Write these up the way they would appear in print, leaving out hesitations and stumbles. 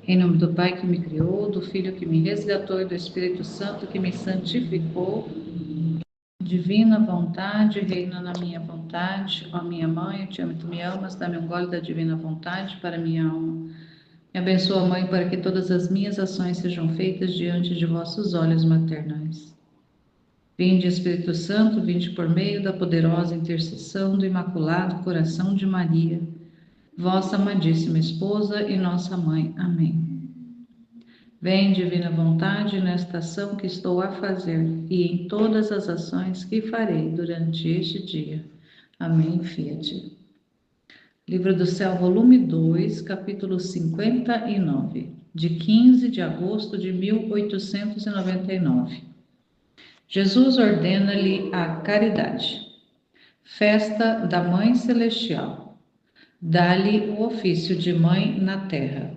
Em nome do Pai que me criou, do Filho que me resgatou e do Espírito Santo que me santificou, divina vontade, reina na minha vontade. Ó minha mãe, eu te amo e tu me amas, dá-me um gole da divina vontade para minha alma. Me abençoa, Mãe, para que todas as minhas ações sejam feitas diante de vossos olhos maternais. Vinde, Espírito Santo, vinde por meio da poderosa intercessão do Imaculado Coração de Maria, vossa amadíssima esposa e nossa mãe. Amém. Vem, divina vontade, nesta ação que estou a fazer e em todas as ações que farei durante este dia. Amém, Fiat. Livro do Céu, volume 2, capítulo 59, de 15 de agosto de 1899. Jesus ordena-lhe a caridade. Festa da Mãe Celestial. Dá-lhe o ofício de mãe na terra.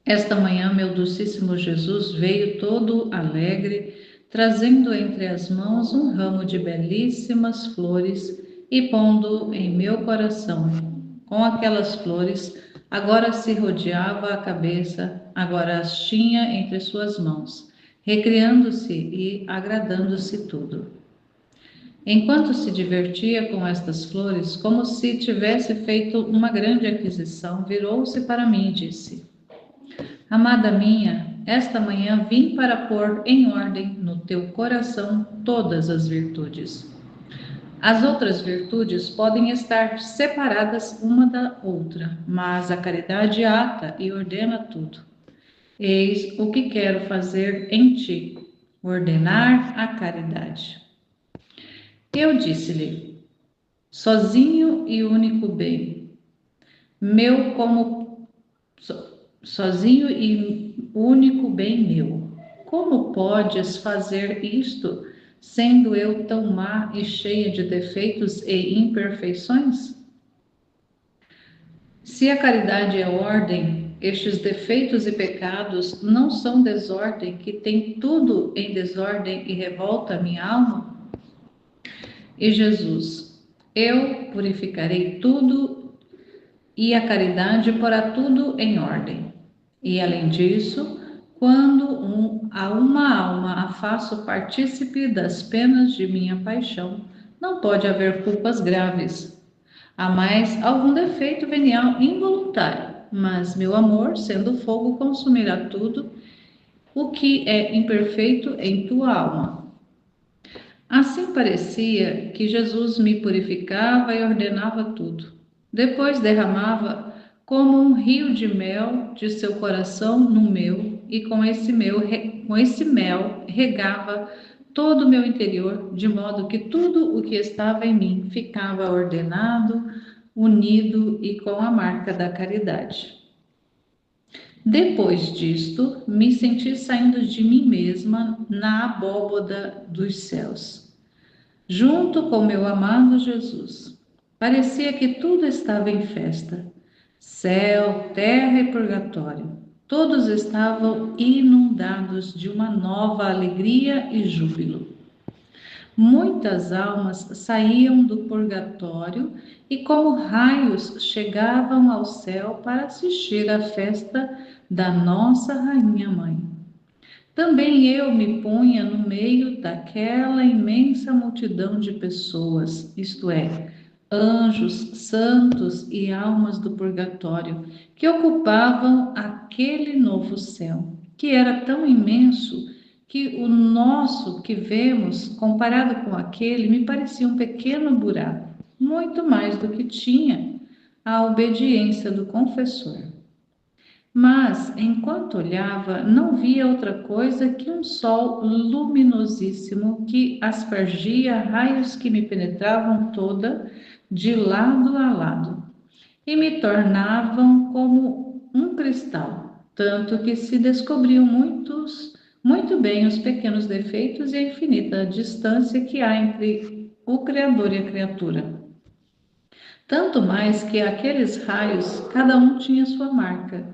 Esta manhã, meu docíssimo Jesus veio todo alegre, trazendo entre as mãos um ramo de belíssimas flores e pondo em meu coração. Com aquelas flores, agora se rodeava a cabeça, agora as tinha entre suas mãos, recriando-se e agradando-se tudo. Enquanto se divertia com estas flores, como se tivesse feito uma grande aquisição, virou-se para mim e disse: Amada minha, esta manhã vim para pôr em ordem no teu coração todas as virtudes. As outras virtudes podem estar separadas uma da outra, mas a caridade ata e ordena tudo. Eis o que quero fazer em ti, ordenar a caridade. Eu disse-lhe, sozinho e único bem, meu como sozinho e único bem meu. Como podes fazer isto, sendo eu tão má e cheia de defeitos e imperfeições? Se a caridade é ordem, estes defeitos e pecados não são desordem, que tem tudo em desordem e revolta a minha alma? E Jesus, eu purificarei tudo e a caridade porá tudo em ordem. E além disso, quando a uma alma a faço partícipe das penas de minha paixão, não pode haver culpas graves. Há mais algum defeito venial involuntário, mas meu amor, sendo fogo, consumirá tudo o que é imperfeito em tua alma. Assim parecia que Jesus me purificava e ordenava tudo. Depois derramava como um rio de mel de seu coração no meu, e com esse mel regava todo o meu interior, de modo que tudo o que estava em mim ficava ordenado, unido e com a marca da caridade. Depois disto, me senti saindo de mim mesma na abóboda dos céus, junto com meu amado Jesus. Parecia que tudo estava em festa. Céu, terra e purgatório. Todos estavam inundados de uma nova alegria e júbilo. Muitas almas saíam do purgatório e, como raios, chegavam ao céu para assistir à festa da nossa Rainha Mãe. Também eu me punha no meio daquela imensa multidão de pessoas, isto é, anjos, santos e almas do purgatório, que ocupavam aquele novo céu, que era tão imenso que o nosso que vemos, comparado com aquele, me parecia um pequeno buraco, muito mais do que tinha a obediência do confessor. Mas, enquanto olhava, não via outra coisa que um sol luminosíssimo que aspergia raios que me penetravam toda, de lado a lado, e me tornavam como um cristal, tanto que se descobriam muito bem os pequenos defeitos e a infinita distância que há entre o Criador e a criatura. Tanto mais que aqueles raios, cada um tinha sua marca.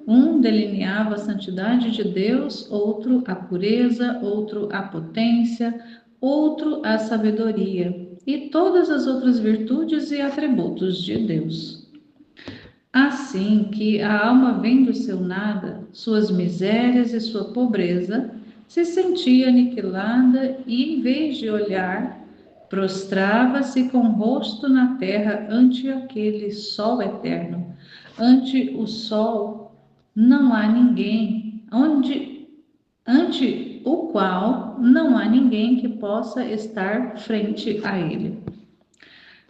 Um delineava a santidade de Deus, outro a pureza, outro a potência, outro a sabedoria e todas as outras virtudes e atributos de Deus. Assim que a alma vem do seu nada, suas misérias e sua pobreza, se sentia aniquilada e, em vez de olhar, prostrava-se com o rosto na terra ante aquele sol eterno. Ante o sol não há ninguém, ante o qual não há ninguém que possa estar frente a ele.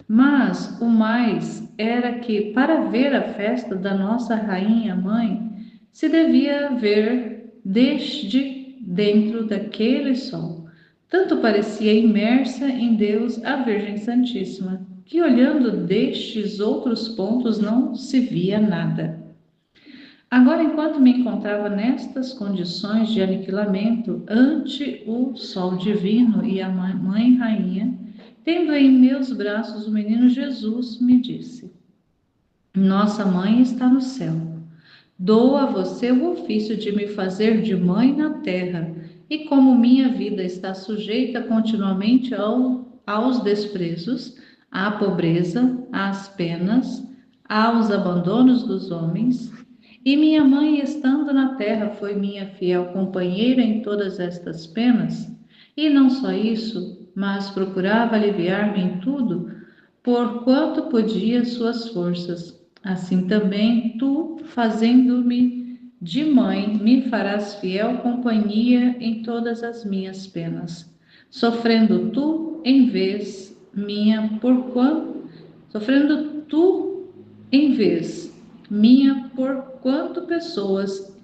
Mas o mais era que, para ver a festa da nossa rainha mãe, se devia ver desde dentro daquele sol. Tanto parecia imersa em Deus a Virgem Santíssima, que olhando destes outros pontos não se via nada. Agora, enquanto me encontrava nestas condições de aniquilamento ante o sol divino e a mãe rainha, tendo em meus braços o menino Jesus, me disse: Nossa mãe está no céu. Dou a você o ofício de me fazer de mãe na terra, e como minha vida está sujeita continuamente aos desprezos, à pobreza, às penas, aos abandonos dos homens, e minha mãe, estando na terra, foi minha fiel companheira em todas estas penas, e não só isso, mas procurava aliviar-me em tudo, por quanto podia suas forças. Assim também tu, fazendo-me de mãe, me farás fiel companhia em todas as minhas penas, sofrendo tu em vez minha, sofrendo tu em vez minha por quanto pessoas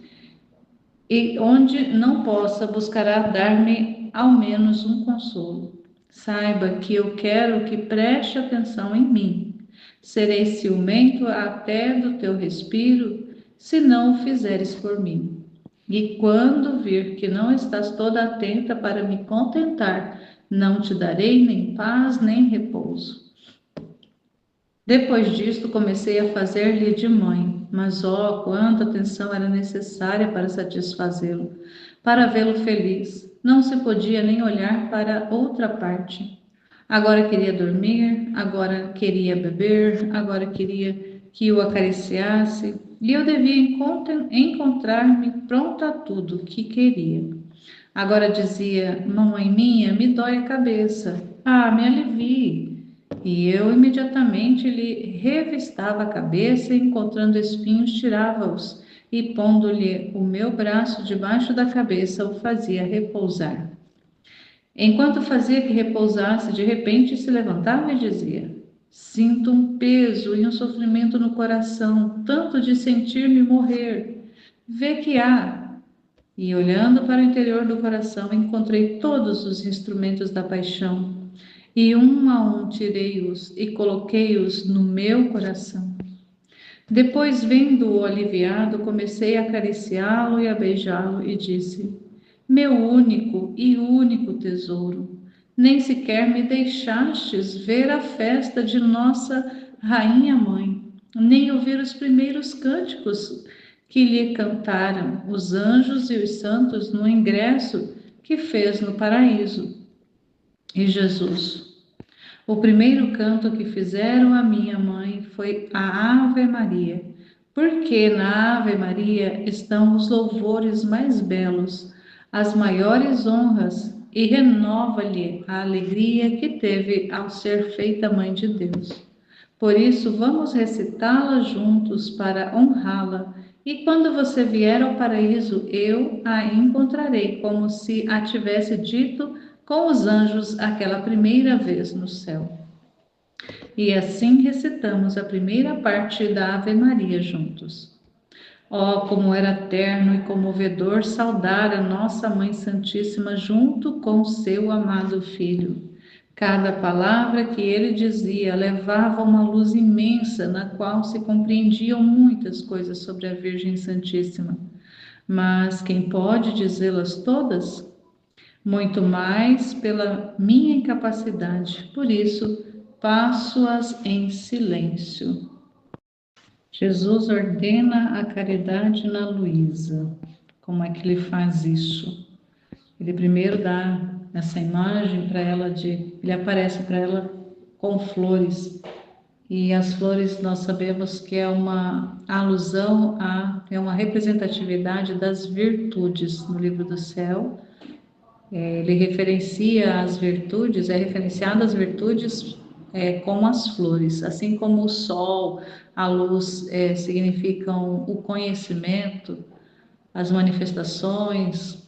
e onde não possa buscará dar-me ao menos um consolo. Saiba que eu quero que preste atenção em mim. Serei ciumento até do teu respiro, se não o fizeres por mim. E quando vir que não estás toda atenta para me contentar, não te darei nem paz nem repouso. Depois disto, comecei a fazer-lhe de mãe, mas quanta atenção era necessária para satisfazê-lo, para vê-lo feliz. Não se podia nem olhar para outra parte. Agora queria dormir, agora queria beber, agora queria que o acariciasse, e eu devia encontrar-me pronta a tudo que queria. Agora dizia: Mamãe minha, me dói a cabeça. Ah, me alivie. E eu imediatamente lhe revistava a cabeça, e, encontrando espinhos, tirava-os, e pondo-lhe o meu braço debaixo da cabeça, o fazia repousar. Enquanto fazia que repousasse, de repente se levantava e dizia: Sinto um peso e um sofrimento no coração, tanto de sentir-me morrer. Vê que há. E olhando para o interior do coração, encontrei todos os instrumentos da paixão, e um a um tirei-os e coloquei-os no meu coração. Depois, vendo-o aliviado, comecei a acariciá-lo e a beijá-lo e disse: Meu único e único tesouro, nem sequer me deixastes ver a festa de nossa Rainha Mãe, nem ouvir os primeiros cânticos que lhe cantaram os anjos e os santos no ingresso que fez no paraíso. E Jesus: O primeiro canto que fizeram à minha mãe foi a Ave Maria, porque na Ave Maria estão os louvores mais belos, as maiores honras, e renova-lhe a alegria que teve ao ser feita mãe de Deus. Por isso, vamos recitá-la juntos para honrá-la, e quando você vier ao paraíso, eu a encontrarei como se a tivesse dito com os anjos aquela primeira vez no céu. E assim recitamos a primeira parte da Ave Maria juntos. Oh, como era terno e comovedor saudar a nossa Mãe Santíssima junto com seu amado Filho. Cada palavra que ele dizia levava uma luz imensa na qual se compreendiam muitas coisas sobre a Virgem Santíssima. Mas quem pode dizê-las todas? Muito mais pela minha incapacidade. Por isso, passo-as em silêncio. Jesus ordena a caridade na Luísa. Como é que ele faz isso? Ele primeiro dá essa imagem para ela ele aparece para ela com flores, E as flores nós sabemos que é uma alusão é uma representatividade das virtudes no livro do céu. Ele referencia as virtudes, é referenciado as virtudes com as flores, assim como o sol, a luz significam o conhecimento, as manifestações,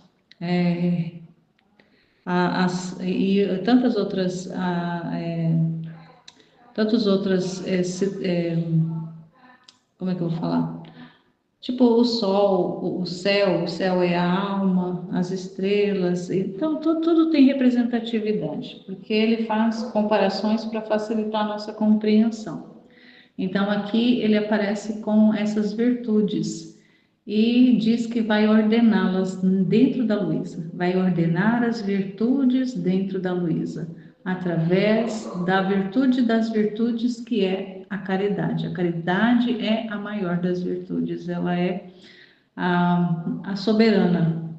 e tantas outras, como é que eu vou falar? Tipo o sol, o céu é a alma, as estrelas, então tudo tem representatividade, porque ele faz comparações para facilitar a nossa compreensão. Então aqui ele aparece com essas virtudes e diz que vai ordená-las dentro da Luísa, vai ordenar as virtudes dentro da Luísa, através da virtude das virtudes que é a caridade. A caridade é a maior das virtudes, ela é a soberana.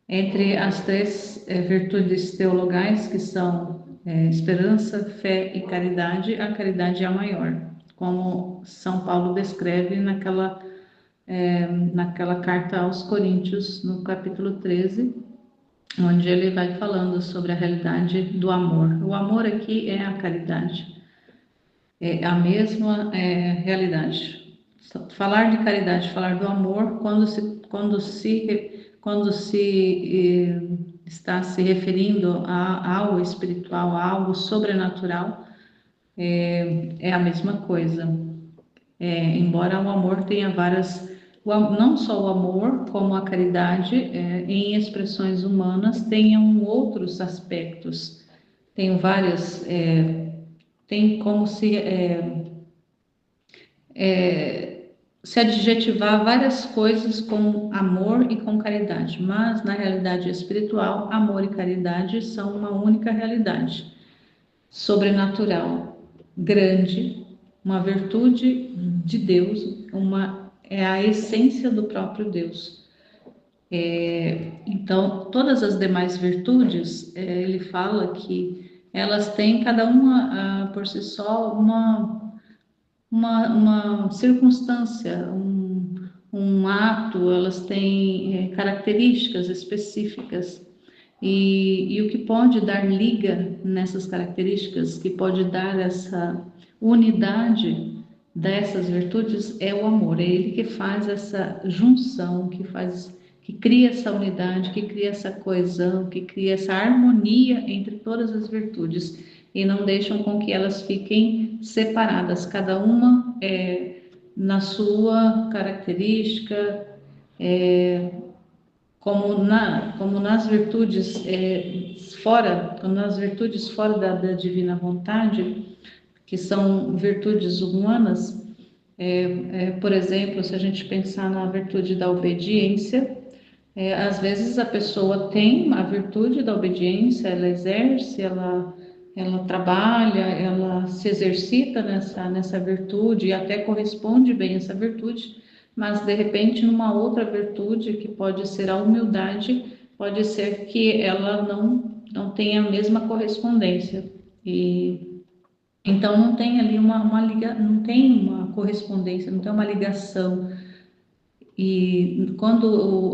Entre as três virtudes teologais, que são esperança, fé e caridade, a caridade é a maior, como São Paulo descreve naquela carta aos Coríntios, no capítulo 13, onde ele vai falando sobre a realidade do amor. O amor aqui é a caridade, é a mesma realidade. Falar de caridade, falar do amor, quando se está se referindo a algo espiritual, a algo sobrenatural, é a mesma coisa. Embora o amor tenha não só o amor, como a caridade, em expressões humanas, tenham outros aspectos. Tem várias, tem como se adjetivar várias coisas com amor e com caridade, mas na realidade espiritual, amor e caridade são uma única realidade sobrenatural, grande, uma virtude de Deus, é a essência do próprio Deus. Então, todas as demais virtudes, ele fala que elas têm cada uma por si só uma circunstância, um ato, elas têm características específicas. E o que pode dar liga nessas características, que pode dar essa unidade dessas virtudes, é o amor. É ele que faz essa junção, que cria essa unidade, que cria essa coesão, que cria essa harmonia entre todas as virtudes e não deixam com que elas fiquem separadas, cada uma na sua característica, como nas virtudes fora da divina vontade, que são virtudes humanas. Por exemplo, se a gente pensar na virtude da obediência, às vezes a pessoa tem a virtude da obediência, ela exerce, ela trabalha, ela se exercita nessa virtude e até corresponde bem a essa virtude, mas de repente numa outra virtude, que pode ser a humildade, pode ser que ela não tenha a mesma correspondência. E então não tem ali não tem uma correspondência, não tem uma ligação. E quando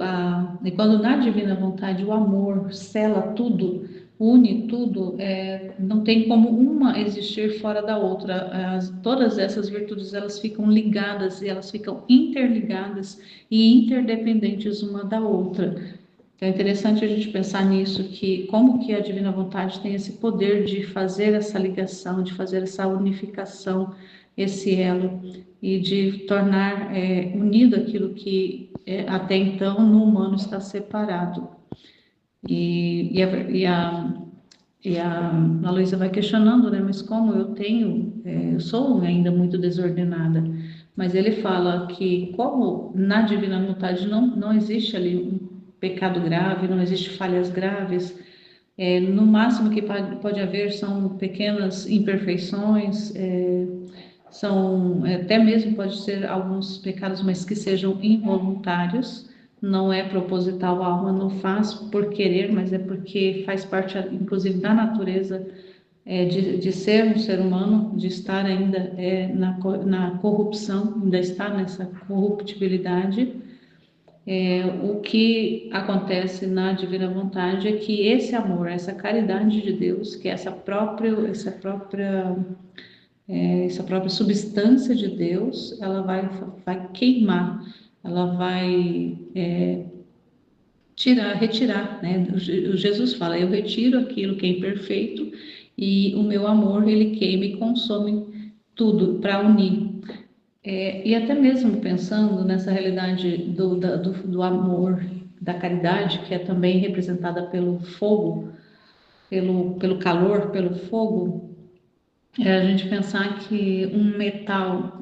na divina vontade o amor sela tudo, une tudo, não tem como uma existir fora da outra. Todas essas virtudes elas ficam ligadas e elas ficam interligadas e interdependentes uma da outra. Então é interessante a gente pensar nisso, que como que a divina vontade tem esse poder de fazer essa ligação, de fazer essa unificação, esse elo, e de tornar unido aquilo que até então no humano está separado. A Luísa vai questionando, né? Mas como eu sou ainda muito desordenada. Mas ele fala que como na divina vontade não existe ali um pecado grave, não existe falhas graves, no máximo que pode haver são pequenas imperfeições, até mesmo pode ser alguns pecados, mas que sejam involuntários, não é proposital, a alma não faz por querer, mas é porque faz parte, inclusive, da natureza de ser um ser humano, de estar ainda na corrupção, ainda estar nessa corruptibilidade. O que acontece na divina vontade é que esse amor, essa caridade de Deus, que é essa própria substância de Deus, ela vai queimar, ela vai retirar, né? O Jesus fala, eu retiro aquilo que é imperfeito e o meu amor, ele queima e consome tudo para unir. E até mesmo pensando nessa realidade do amor, da caridade, que é também representada pelo fogo, pelo calor, pelo fogo, a gente pensar que um metal,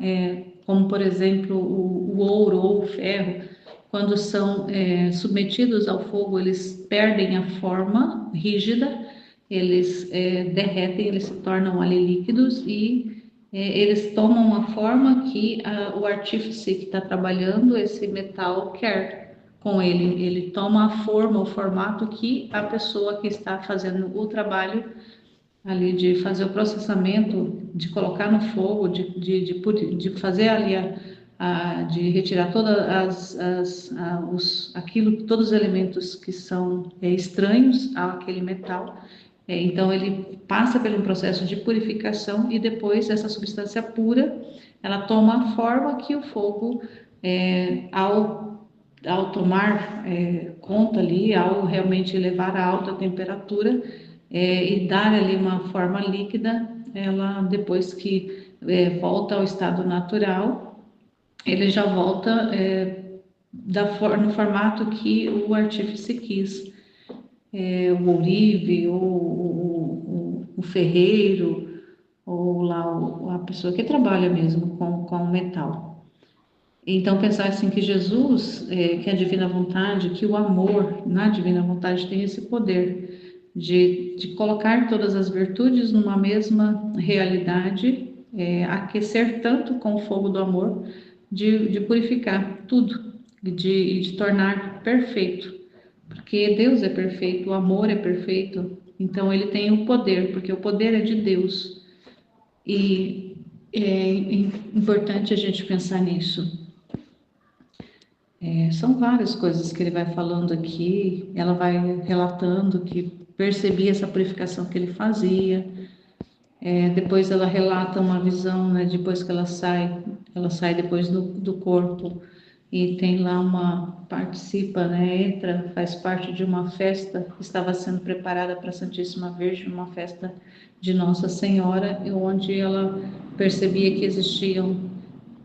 como por exemplo o ouro ou o ferro, quando são submetidos ao fogo, eles perdem a forma rígida, eles derretem, eles se tornam ali líquidos e eles tomam a forma que o artífice que está trabalhando esse metal quer com ele. Ele toma a forma, o formato que a pessoa que está fazendo o trabalho ali de fazer o processamento, de colocar no fogo, de fazer ali de retirar todos os elementos que são estranhos àquele metal. Então ele passa por um processo de purificação e depois essa substância pura, ela toma a forma que o fogo, ao tomar conta ali, ao realmente elevar a alta temperatura, e dar ali uma forma líquida, ela depois que volta ao estado natural, ele já volta no formato que o artífice quis. O ourive, o ferreiro, ou lá a pessoa que trabalha mesmo com o metal. Então, pensar assim que Jesus, que é a divina vontade, que o amor na divina vontade tem esse poder de colocar todas as virtudes numa mesma realidade, aquecer tanto com o fogo do amor, de purificar tudo, de tornar perfeito. Porque Deus é perfeito, o amor é perfeito, então ele tem o poder, porque o poder é de Deus. E é importante a gente pensar nisso. São várias coisas que ele vai falando aqui, ela vai relatando que percebia essa purificação que ele fazia. Depois ela relata uma visão, né, depois que ela sai depois do corpo e tem lá participa, né, entra, faz parte de uma festa que estava sendo preparada para a Santíssima Virgem, uma festa de Nossa Senhora, onde ela percebia que existiam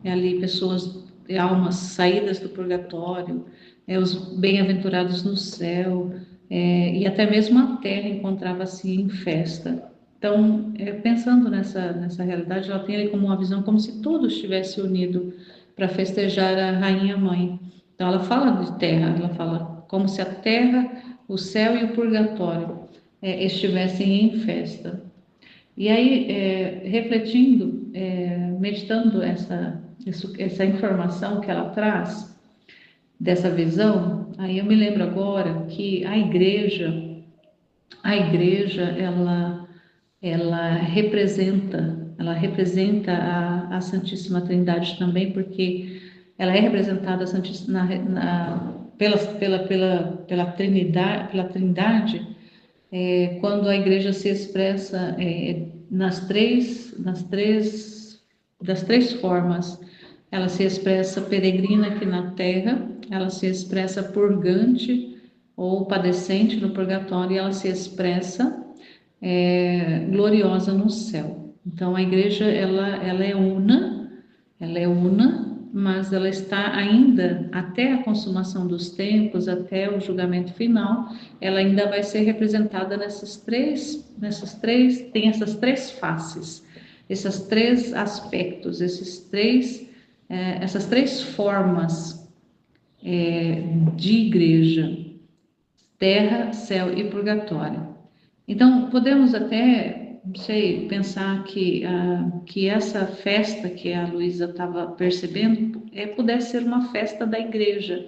ali pessoas, almas saídas do purgatório, os bem-aventurados no céu, e até mesmo a terra encontrava-se em festa. Então, pensando nessa realidade, ela tem ali como uma visão como se tudo estivesse unido para festejar a Rainha Mãe. Então, ela fala de terra, ela fala como se a terra, o céu e o purgatório estivessem em festa. E aí, refletindo, meditando essa informação que ela traz, dessa visão, aí eu me lembro agora que a igreja, ela representa a Santíssima Trindade também, porque ela é representada pela Trinidade, quando a igreja se expressa das três formas. Ela se expressa peregrina aqui na terra, ela se expressa purgante ou padecente no purgatório, e ela se expressa gloriosa no céu. Então a igreja ela é una, mas ela está ainda até a consumação dos tempos, até o julgamento final, ela ainda vai ser representada tem essas três faces, esses três aspectos, essas três formas de igreja: terra, céu e purgatório. Então, podemos até, não sei, pensar que essa festa que a Luísa estava percebendo pudesse ser uma festa da igreja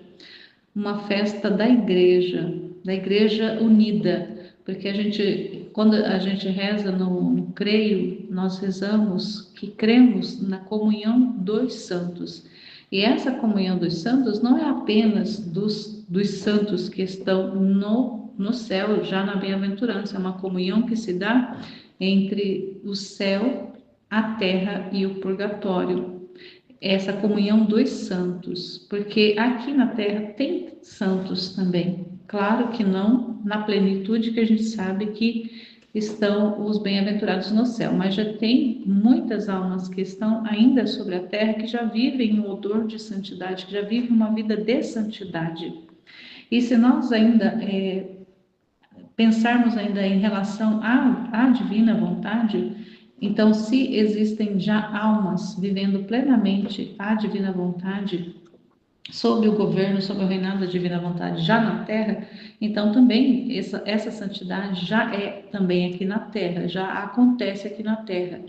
unida, porque a gente quando a gente reza no Creio, nós rezamos que cremos na comunhão dos santos. E essa comunhão dos santos não é apenas dos santos que estão no céu, já na bem-aventurança, é uma comunhão que se dá entre o céu, a terra e o purgatório. Essa comunhão dos santos, porque aqui na terra tem santos também. Claro que não na plenitude que a gente sabe que estão os bem-aventurados no céu, mas já tem muitas almas que estão ainda sobre a terra que já vivem um odor de santidade, que já vivem uma vida de santidade. E se nós ainda pensarmos ainda em relação à divina vontade, então se existem já almas vivendo plenamente a divina vontade, sob o governo, sob o reinado da divina vontade já na terra, então também essa santidade já é também aqui na terra, já acontece aqui na terra.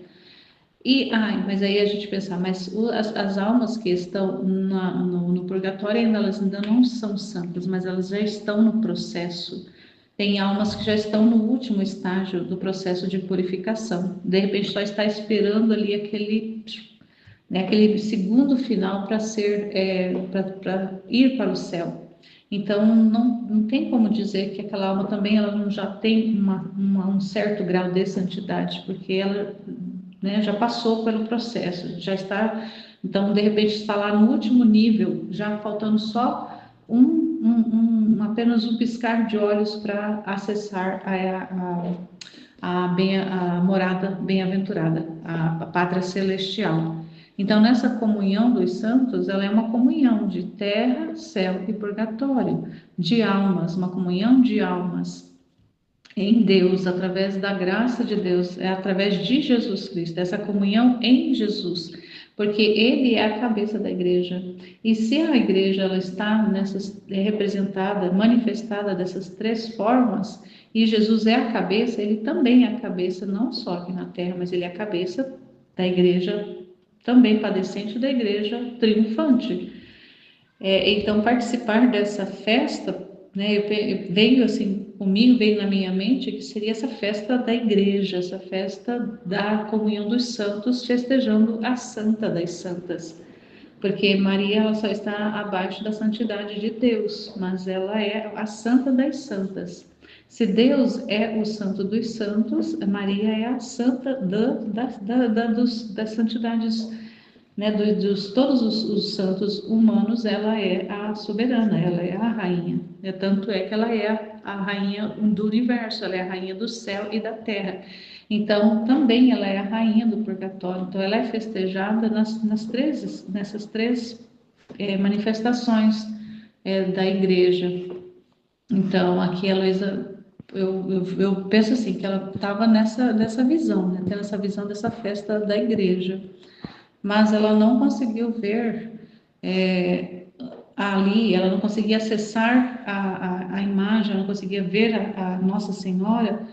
Mas aí a gente pensa, mas as almas que estão no purgatório elas ainda não são santas, mas elas já estão no processo. Tem almas que já estão no último estágio do processo de purificação. De repente só está esperando ali aquele segundo final para para ir para o céu. Então não tem como dizer que aquela alma também ela não já tem um certo grau de santidade, porque ela, né, já passou pelo processo, já está, então de repente está lá no último nível, já faltando só apenas um piscar de olhos para acessar a morada bem-aventurada, a pátria celestial. Então, nessa comunhão dos santos, ela é uma comunhão de terra, céu e purgatório, de almas, uma comunhão de almas em Deus, através da graça de Deus, é através de Jesus Cristo, essa comunhão em Jesus, porque Ele é a cabeça da igreja. E se a igreja ela está representada, manifestada dessas três formas, e Jesus é a cabeça, Ele também é a cabeça, não só aqui na terra, mas Ele é a cabeça da igreja, também padecente da igreja triunfante. Então, participar dessa festa, né, veio assim comigo, veio na minha mente que seria essa festa da igreja, essa festa da comunhão dos santos, festejando a Santa das Santas, porque Maria ela só está abaixo da santidade de Deus, mas ela é a Santa das Santas. Se Deus é o Santo dos Santos, Maria é a Santa das santidades, né, todos os santos humanos, ela é a soberana, ela é a rainha. Tanto é que ela é a rainha do universo, ela é a rainha do céu e da terra. Então, também ela é a rainha do purgatório. Então, ela é festejada nessas três manifestações da igreja. Então, aqui a Heloísa, eu penso assim, que ela estava nessa visão, né, tendo essa visão dessa festa da igreja, mas ela não conseguiu ver ali, ela não conseguia acessar a imagem, ela não conseguia ver a Nossa Senhora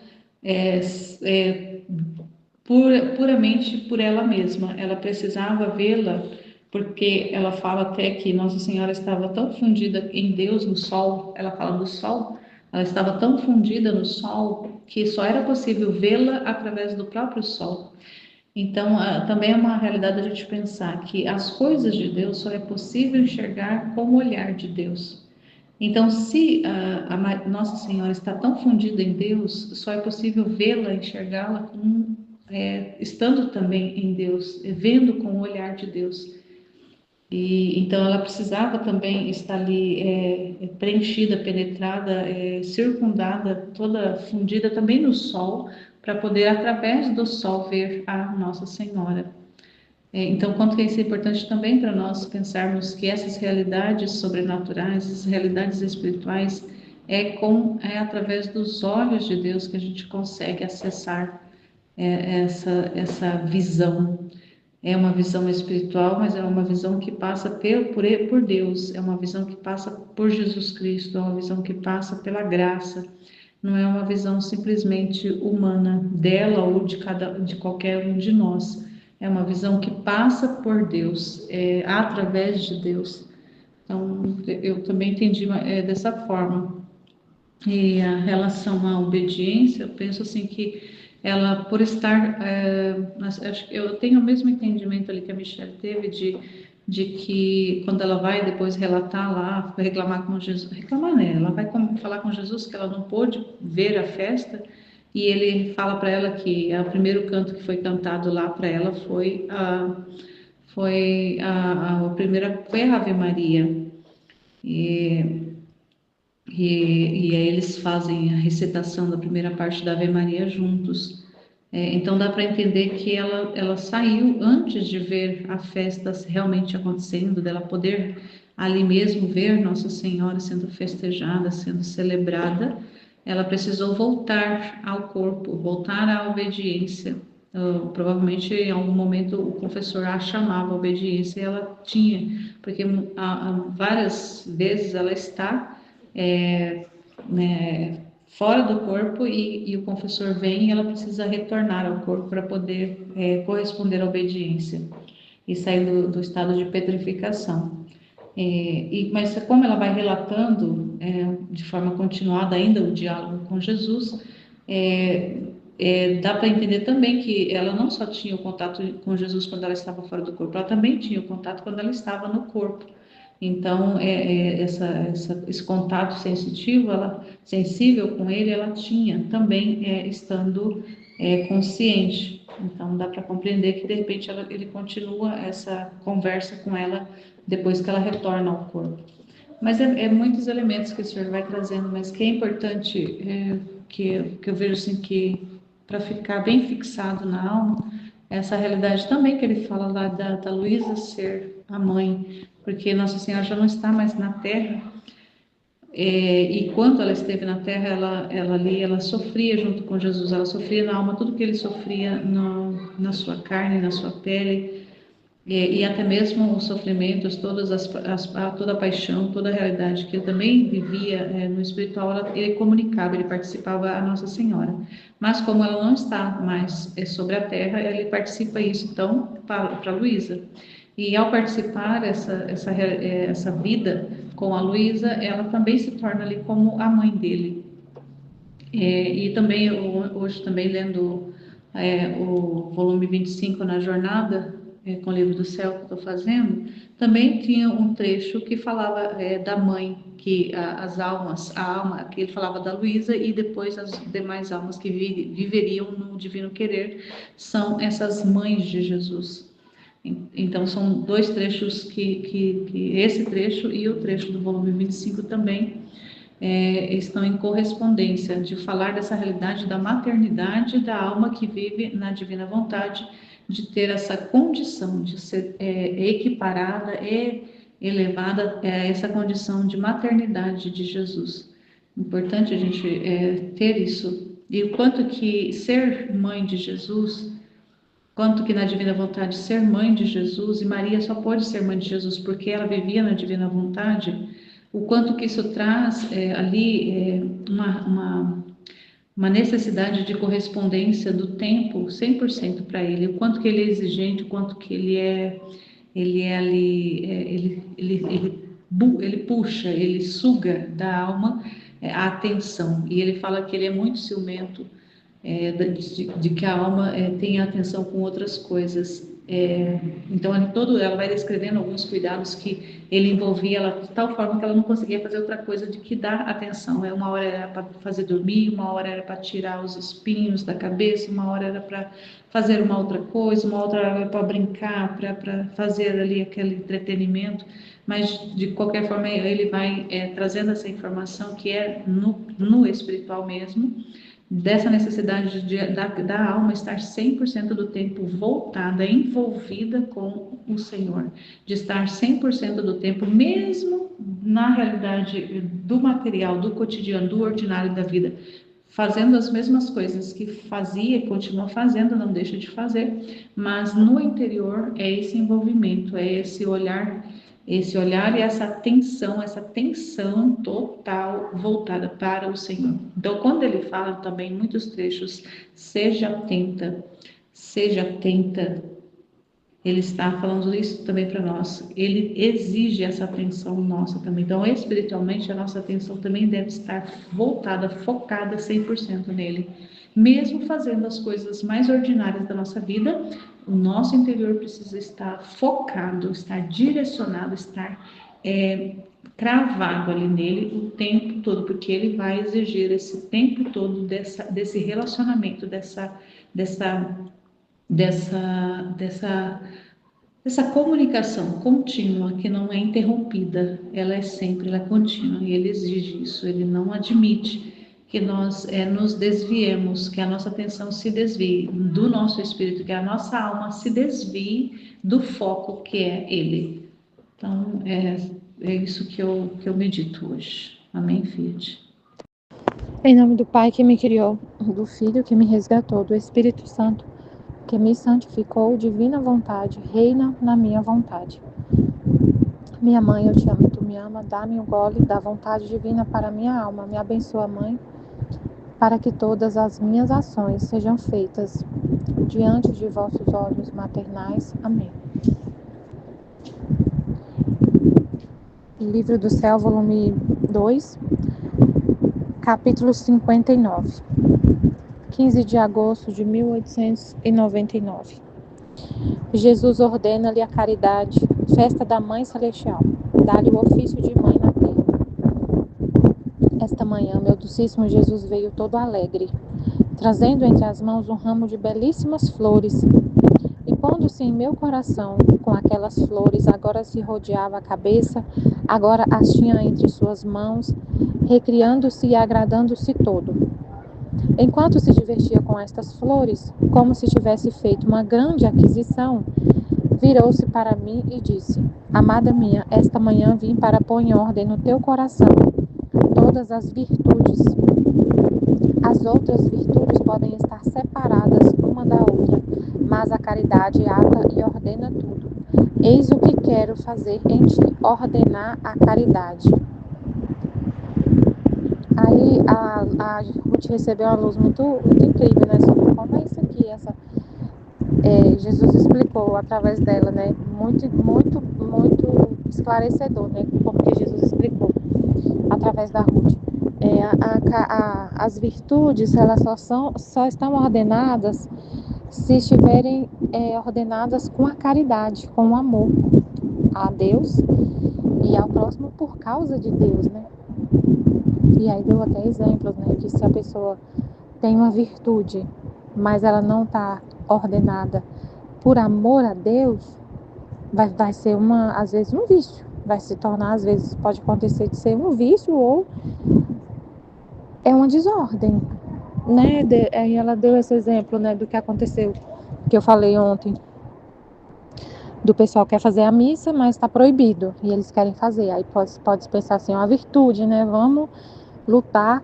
puramente por ela mesma. Ela precisava vê-la, porque ela fala até que Nossa Senhora estava tão fundida em Deus, no sol, ela fala do sol, ela estava tão fundida no sol que só era possível vê-la através do próprio sol. Então, também é uma realidade a gente pensar que as coisas de Deus só é possível enxergar com o olhar de Deus. Então, se Nossa Senhora está tão fundida em Deus, só é possível vê-la, enxergá-la estando também em Deus, vendo com o olhar de Deus. E então ela precisava também estar ali preenchida, penetrada, circundada, toda fundida também no sol, para poder através do sol ver a Nossa Senhora. Então, quanto que isso é importante também para nós pensarmos que essas realidades sobrenaturais, essas realidades espirituais, é através dos olhos de Deus que a gente consegue acessar essa visão. É uma visão espiritual, mas é uma visão que passa por Deus, é uma visão que passa por Jesus Cristo, é uma visão que passa pela graça. Não é uma visão simplesmente humana dela ou de qualquer um de nós. É uma visão que passa por Deus, através de Deus. Então, eu também entendi dessa forma. E a relação à obediência, eu penso assim que ela, por estar, acho que eu tenho o mesmo entendimento ali que a Michelle teve de que quando ela vai depois relatar lá, reclamar com Jesus, reclamar, né? Ela vai falar com Jesus que ela não pôde ver a festa e ele fala para ela que o primeiro canto que foi cantado lá para ela a primeira foi a Ave Maria. E e aí eles fazem a recitação da primeira parte da Ave Maria juntos. Então dá para entender que ela saiu antes de ver a festa realmente acontecendo, dela poder ali mesmo ver Nossa Senhora sendo festejada, sendo celebrada. Ela precisou voltar ao corpo, voltar à obediência. Provavelmente em algum momento o confessor a chamava a obediência e ela tinha, porque várias vezes ela está é, né, fora do corpo e o confessor vem e ela precisa retornar ao corpo para poder corresponder à obediência e sair do estado de petrificação. Mas como ela vai relatando de forma continuada ainda o diálogo com Jesus, dá para entender também que ela não só tinha o contato com Jesus quando ela estava fora do corpo, ela também tinha o contato quando ela estava no corpo. Então, esse contato sensitivo, sensível com ele, ela tinha também estando consciente. Então, dá para compreender que de repente ele continua essa conversa com ela depois que ela retorna ao corpo. Mas é muitos elementos que o senhor vai trazendo, mas que é importante que eu vejo assim que para ficar bem fixado na alma, essa realidade também que ele fala lá da Luísa ser a mãe, porque Nossa Senhora já não está mais na Terra, e quando ela esteve na Terra, ela sofria junto com Jesus, ela sofria na alma tudo que ele sofria na sua carne, na sua pele, e até mesmo os sofrimentos, toda a paixão, toda a realidade que ele também vivia no espiritual, ele comunicava, ele participava a Nossa Senhora. Mas como ela não está mais sobre a terra, ele participa isso então para Luísa. E ao participar essa vida com a Luísa, ela também se torna ali como a mãe dele. E também, hoje também lendo o volume 25 na jornada, com o livro do céu que estou fazendo, também tinha um trecho que falava da mãe, que as almas, a alma, que ele falava da Luísa e depois as demais almas que viveriam no divino querer, são essas mães de Jesus. Então, são dois trechos que esse trecho e o trecho do volume 25 também estão em correspondência de falar dessa realidade da maternidade da alma que vive na divina vontade, de ter essa condição de ser equiparada e elevada a essa condição de maternidade de Jesus. Importante a gente ter isso. E o quanto que ser mãe de Jesus, quanto que na divina vontade ser mãe de Jesus, e Maria só pode ser mãe de Jesus porque ela vivia na divina vontade, o quanto que isso traz uma necessidade de correspondência do tempo 100% para ele, o quanto que ele é exigente, o quanto que ele é ali, ele puxa, ele suga da alma a atenção, e ele fala que ele é muito ciumento, de que a alma tem atenção com outras coisas. Então, ela vai descrevendo alguns cuidados que ele envolvia ela de tal forma que ela não conseguia fazer outra coisa de que dar atenção. Uma hora era para fazer dormir, uma hora era para tirar os espinhos da cabeça, uma hora era para fazer uma outra coisa, uma outra era para brincar, para fazer ali aquele entretenimento. Mas, de qualquer forma, ele vai trazendo essa informação que é no espiritual mesmo, dessa necessidade da alma estar 100% do tempo voltada, envolvida com o Senhor, de estar 100% do tempo, mesmo na realidade do material, do cotidiano, do ordinário da vida, fazendo as mesmas coisas que fazia e continua fazendo, não deixa de fazer, mas no interior é esse envolvimento, é esse olhar e essa tensão total voltada para o Senhor. Então, quando ele fala também em muitos trechos, seja atenta Ele está falando isso também para nós. Ele exige essa atenção nossa também. Então, espiritualmente, a nossa atenção também deve estar voltada, focada 100% nele. Mesmo fazendo as coisas mais ordinárias da nossa vida, o nosso interior precisa estar focado, estar direcionado, estar cravado ali nele o tempo todo, porque ele vai exigir esse tempo todo desse relacionamento, dessa dessa essa comunicação contínua que não é interrompida, ela é sempre, ela é contínua e ele exige isso, ele não admite que nós nos desviemos, que a nossa atenção se desvie do nosso espírito, que a nossa alma se desvie do foco que é ele. Então, é isso que eu medito hoje. Amém, Fiat? Em nome do Pai que me criou, do Filho que me resgatou, do Espírito Santo que me santificou, divina vontade, reina na minha vontade. Minha mãe, eu te amo, tu me ama, dá-me um gole da vontade divina para minha alma. Me abençoa, Mãe, para que todas as minhas ações sejam feitas diante de vossos olhos maternais. Amém. Livro do Céu, volume 2, capítulo 59. 15 de agosto de 1899. Jesus ordena-lhe a caridade, festa da Mãe Celestial. Dá-lhe o ofício de mãe na terra. Esta manhã, meu docíssimo Jesus veio todo alegre, trazendo entre as mãos um ramo de belíssimas flores. E pondo-se em meu coração com aquelas flores, agora se rodeava a cabeça, agora as tinha entre suas mãos, recriando-se e agradando-se todo. Enquanto se divertia com estas flores, como se tivesse feito uma grande aquisição, virou-se para mim e disse: Amada minha, esta manhã vim para pôr em ordem no teu coração todas as virtudes. As outras virtudes podem estar separadas uma da outra, mas a caridade ata e ordena tudo. Eis o que quero fazer em ti, ordenar a caridade. Aí a Ruth recebeu uma luz muito incrível, né, sobre como é isso aqui, Jesus explicou através dela, né, muito esclarecedor, né, porque Jesus explicou através da Ruth. As virtudes, elas só estão ordenadas se estiverem ordenadas com a caridade, com o amor a Deus e ao próximo por causa de Deus, né? E aí deu até exemplos, né? Que se a pessoa tem uma virtude, mas ela não está ordenada por amor a Deus, vai ser às vezes um vício. Vai se tornar, às vezes, pode acontecer de ser um vício ou é uma desordem, né? Aí ela deu esse exemplo, né, do que aconteceu, que eu falei ontem, do pessoal que quer fazer a missa, mas está proibido, e eles querem fazer. Aí pode pensar assim, uma virtude, né? Vamos lutar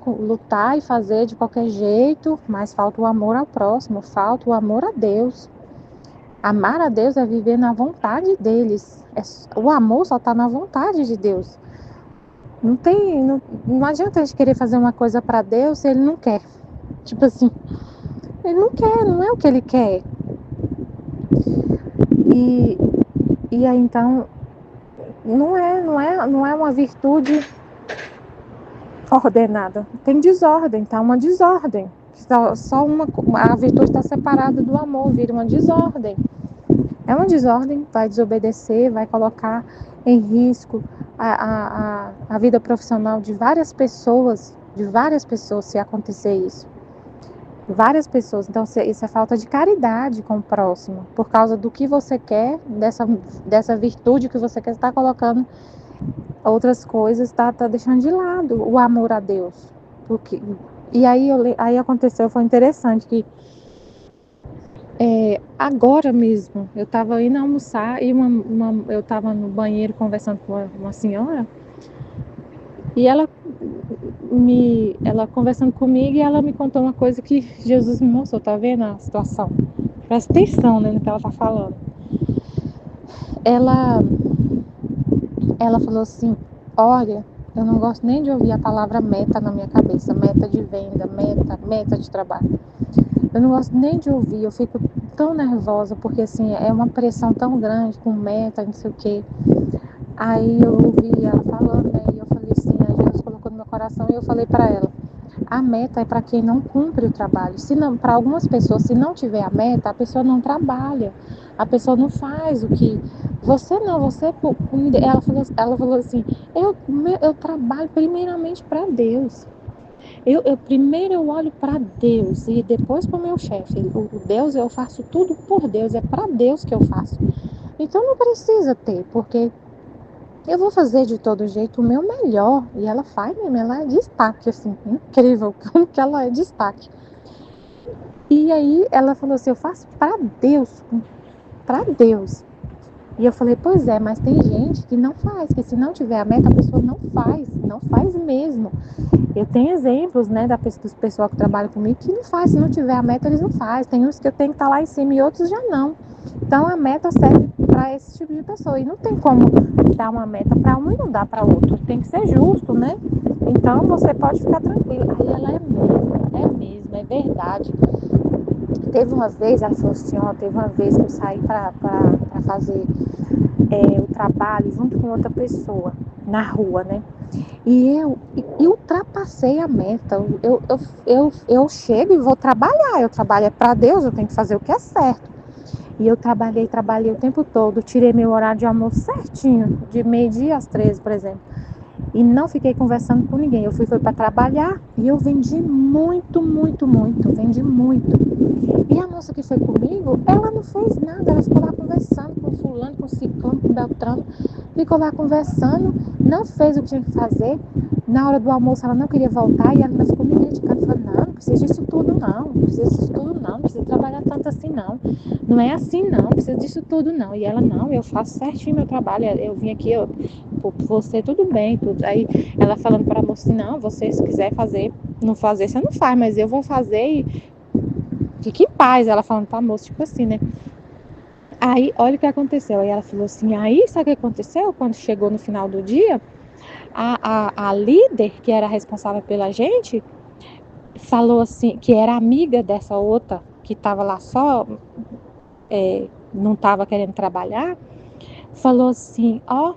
e fazer de qualquer jeito, mas falta o amor ao próximo, falta o amor a Deus. Amar a Deus é viver na vontade deles. O amor só está na vontade de Deus. Não adianta a gente querer fazer uma coisa para Deus se ele não quer. Tipo assim, ele não quer, não é o que ele quer. E aí então não é uma virtude ordenada. Tem desordem, tá? Uma desordem. A virtude está separada do amor, vira uma desordem. É uma desordem, vai desobedecer, vai colocar em risco a vida profissional de várias pessoas se acontecer isso. Várias pessoas. Então, isso é falta de caridade com o próximo. Por causa do que você quer, dessa virtude que você quer, está colocando outras coisas, está deixando de lado o amor a Deus. E aí aconteceu, foi interessante que agora mesmo, eu estava indo almoçar e eu estava no banheiro conversando com uma senhora e ela conversando comigo e ela me contou uma coisa que Jesus me mostrou, tá vendo a situação? Presta atenção, né, no que ela tá falando. Ela falou assim, olha, eu não gosto nem de ouvir a palavra meta na minha cabeça, meta de venda, meta de trabalho. Eu não gosto nem de ouvir, eu fico tão nervosa, porque assim, é uma pressão tão grande com meta, não sei o quê. Aí eu ouvi ela falando, né? E eu falei assim, aí Jesus colocou no meu coração e eu falei para ela, a meta é para quem não cumpre o trabalho. Se não, para algumas pessoas, se não tiver a meta, a pessoa não trabalha, a pessoa não faz o que você não, você ela falou assim, eu trabalho primeiramente para Deus. Primeiro eu olho para Deus e depois para o meu chefe. O Deus, eu faço tudo por Deus, é para Deus que eu faço. Então não precisa ter, porque eu vou fazer de todo jeito o meu melhor. E ela faz mesmo, ela é destaque, assim, incrível como que ela é destaque. E aí ela falou assim, eu faço para Deus, para Deus. E eu falei, pois é, mas tem gente que não faz, que se não tiver a meta, a pessoa não faz mesmo. Eu tenho exemplos, né, dos pessoal que trabalha comigo que não faz, se não tiver a meta, eles não fazem. Tem uns que eu tenho que estar lá em cima e outros já não. Então a meta serve para esse tipo de pessoa. E não tem como dar uma meta para um e não dar para outro. Tem que ser justo, né? Então você pode ficar tranquilo. Aí ela é verdade. Teve uma vez, ela falou assim, ó, teve uma vez que eu saí para fazer o trabalho junto com outra pessoa na rua, né? E eu ultrapassei a meta. Eu chego e vou trabalhar. Eu trabalho para Deus, eu tenho que fazer o que é certo. E eu trabalhei o tempo todo. Tirei meu horário de almoço certinho, de 12h às 13h, por exemplo. E não fiquei conversando com ninguém. Eu fui para trabalhar e eu vendi muito, muito, muito. Vendi muito. E a moça que foi comigo, ela não fez nada. Ela ficou lá conversando com fulano, com ciclano, com beltrano. Ficou lá conversando, não fez o que tinha que fazer. Na hora do almoço ela não queria voltar e ela ainda ficou me criticando. Falando, não precisa disso tudo não, não precisa trabalhar tanto assim não. Não é assim não, precisa disso tudo não. E ela, não, eu faço certinho meu trabalho, eu vim aqui, por você tudo bem, tudo. Aí ela falando para a moça, não, você se quiser fazer, não fazer, você não faz, mas eu vou fazer e fique em paz. Ela falando pra moça, tipo assim, né? Aí, olha o que aconteceu. Aí ela falou assim, aí, sabe o que aconteceu? Quando chegou no final do dia, a líder, que era responsável pela gente, falou assim, que era amiga dessa outra, que estava lá só, não estava querendo trabalhar, falou assim, ó,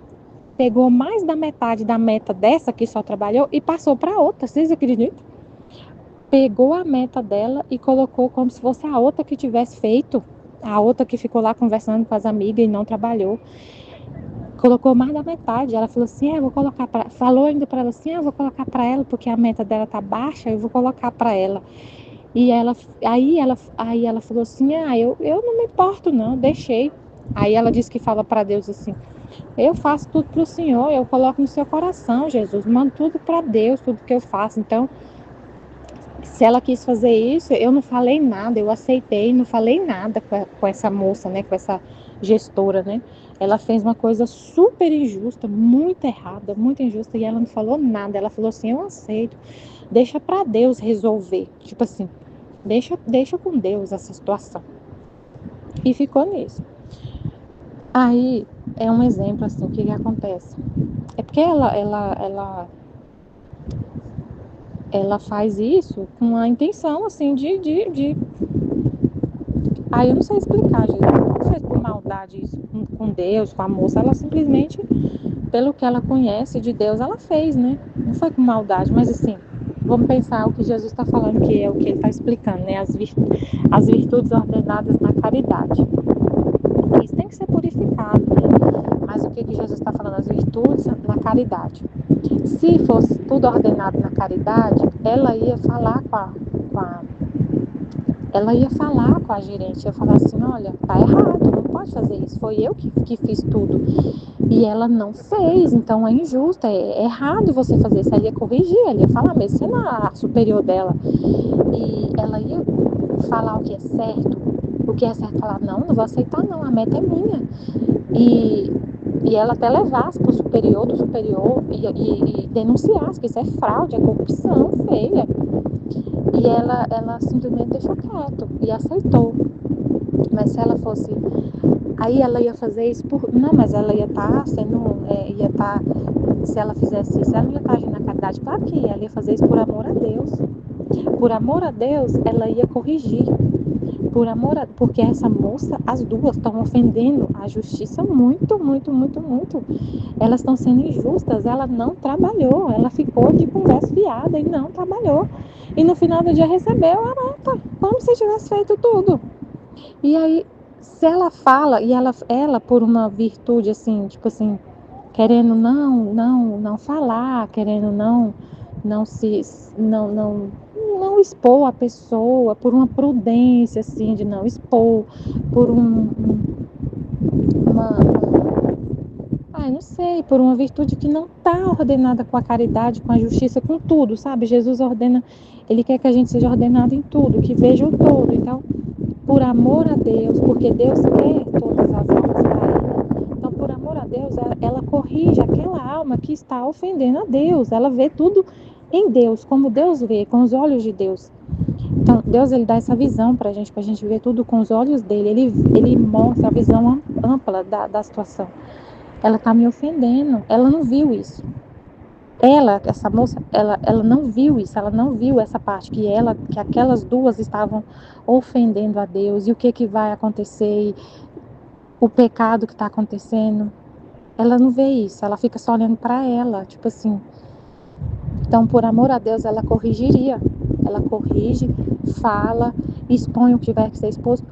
pegou mais da metade da meta dessa que só trabalhou e passou para outra, vocês acreditam? Pegou a meta dela e colocou como se fosse a outra que tivesse feito, a outra que ficou lá conversando com as amigas e não trabalhou. Colocou mais da metade. Ela falou assim, eu vou colocar para, falou ainda para ela assim, eu vou colocar para ela porque a meta dela tá baixa, eu vou colocar para ela. E aí ela falou assim, eu não me importo não, deixei. Aí ela disse que fala para Deus assim, eu faço tudo para o Senhor, eu coloco no seu coração, Jesus, mando tudo para Deus, tudo que eu faço. Então, se ela quis fazer isso, eu não falei nada, eu aceitei, não falei nada com essa moça, né, com essa gestora, né? Ela fez uma coisa super injusta, muito errada, muito injusta, e ela não falou nada. Ela falou assim, eu aceito, deixa para Deus resolver. Tipo assim, deixa com Deus essa situação. E ficou nisso. Aí, é um exemplo, assim, o que acontece? É porque ela faz isso com a intenção, assim, Aí eu não sei explicar, gente. Ela não fez por maldade isso com Deus, com a moça. Ela simplesmente, pelo que ela conhece de Deus, ela fez, né? Não foi com maldade, mas assim, vamos pensar o que Jesus está falando, que é o que ele está explicando, né? As virtudes ordenadas na caridade. Isso tem que ser purificado, né? Mas o que Jesus está falando? As virtudes na caridade. Se fosse tudo ordenado na caridade, ela ia falar ela ia falar com a gerente, ia falar assim, olha, tá errado, não pode fazer isso, foi eu que fiz tudo. E ela não fez, então é injusto, é errado você fazer isso. Ela ia corrigir, ela ia falar, mesmo sendo a superior dela. E ela ia falar o que é certo, falar, não vou aceitar não, a meta é minha. E ela até levasse para o superior do superior e denunciasse que isso é fraude, é corrupção feia. E ela simplesmente deixou quieto e aceitou. Mas se ela fosse... Aí ela ia fazer isso por... Não, mas ela ia estar sendo... ia estar... Se ela fizesse isso, ela não ia estar agindo na caridade. Claro que ela ia fazer isso por amor a Deus. Por amor a Deus, ela ia corrigir. Porque essa moça, as duas estão ofendendo a justiça muito, muito, muito, muito. Elas estão sendo injustas. Ela não trabalhou, ela ficou de conversa fiada e não trabalhou. E no final do dia recebeu a nota, como se tivesse feito tudo. E aí, se ela fala, e ela por uma virtude assim, tipo assim, querendo não falar, querendo não se não expor a pessoa, por uma prudência assim de não expor, por uma não sei, por uma virtude que não está ordenada com a caridade, com a justiça, com tudo, sabe? Jesus ordena, ele quer que a gente seja ordenado em tudo, que veja o todo. Então, por amor a Deus, porque Deus quer todas as almas para ele. Então, por amor a Deus, ela corrige aquela alma que está ofendendo a Deus. Ela vê tudo em Deus, como Deus vê, com os olhos de Deus. Então, Deus ele dá essa visão para a gente ver tudo com os olhos dele. Ele mostra a visão ampla da situação. Ela está me ofendendo, ela não viu isso. Essa moça, ela não viu isso, ela não viu essa parte que aquelas duas estavam ofendendo a Deus e o que vai acontecer, e o pecado que está acontecendo. Ela não vê isso, ela fica só olhando para ela, tipo assim. Então, por amor a Deus, ela corrigiria. Ela corrige, fala, expõe o que tiver que ser exposto.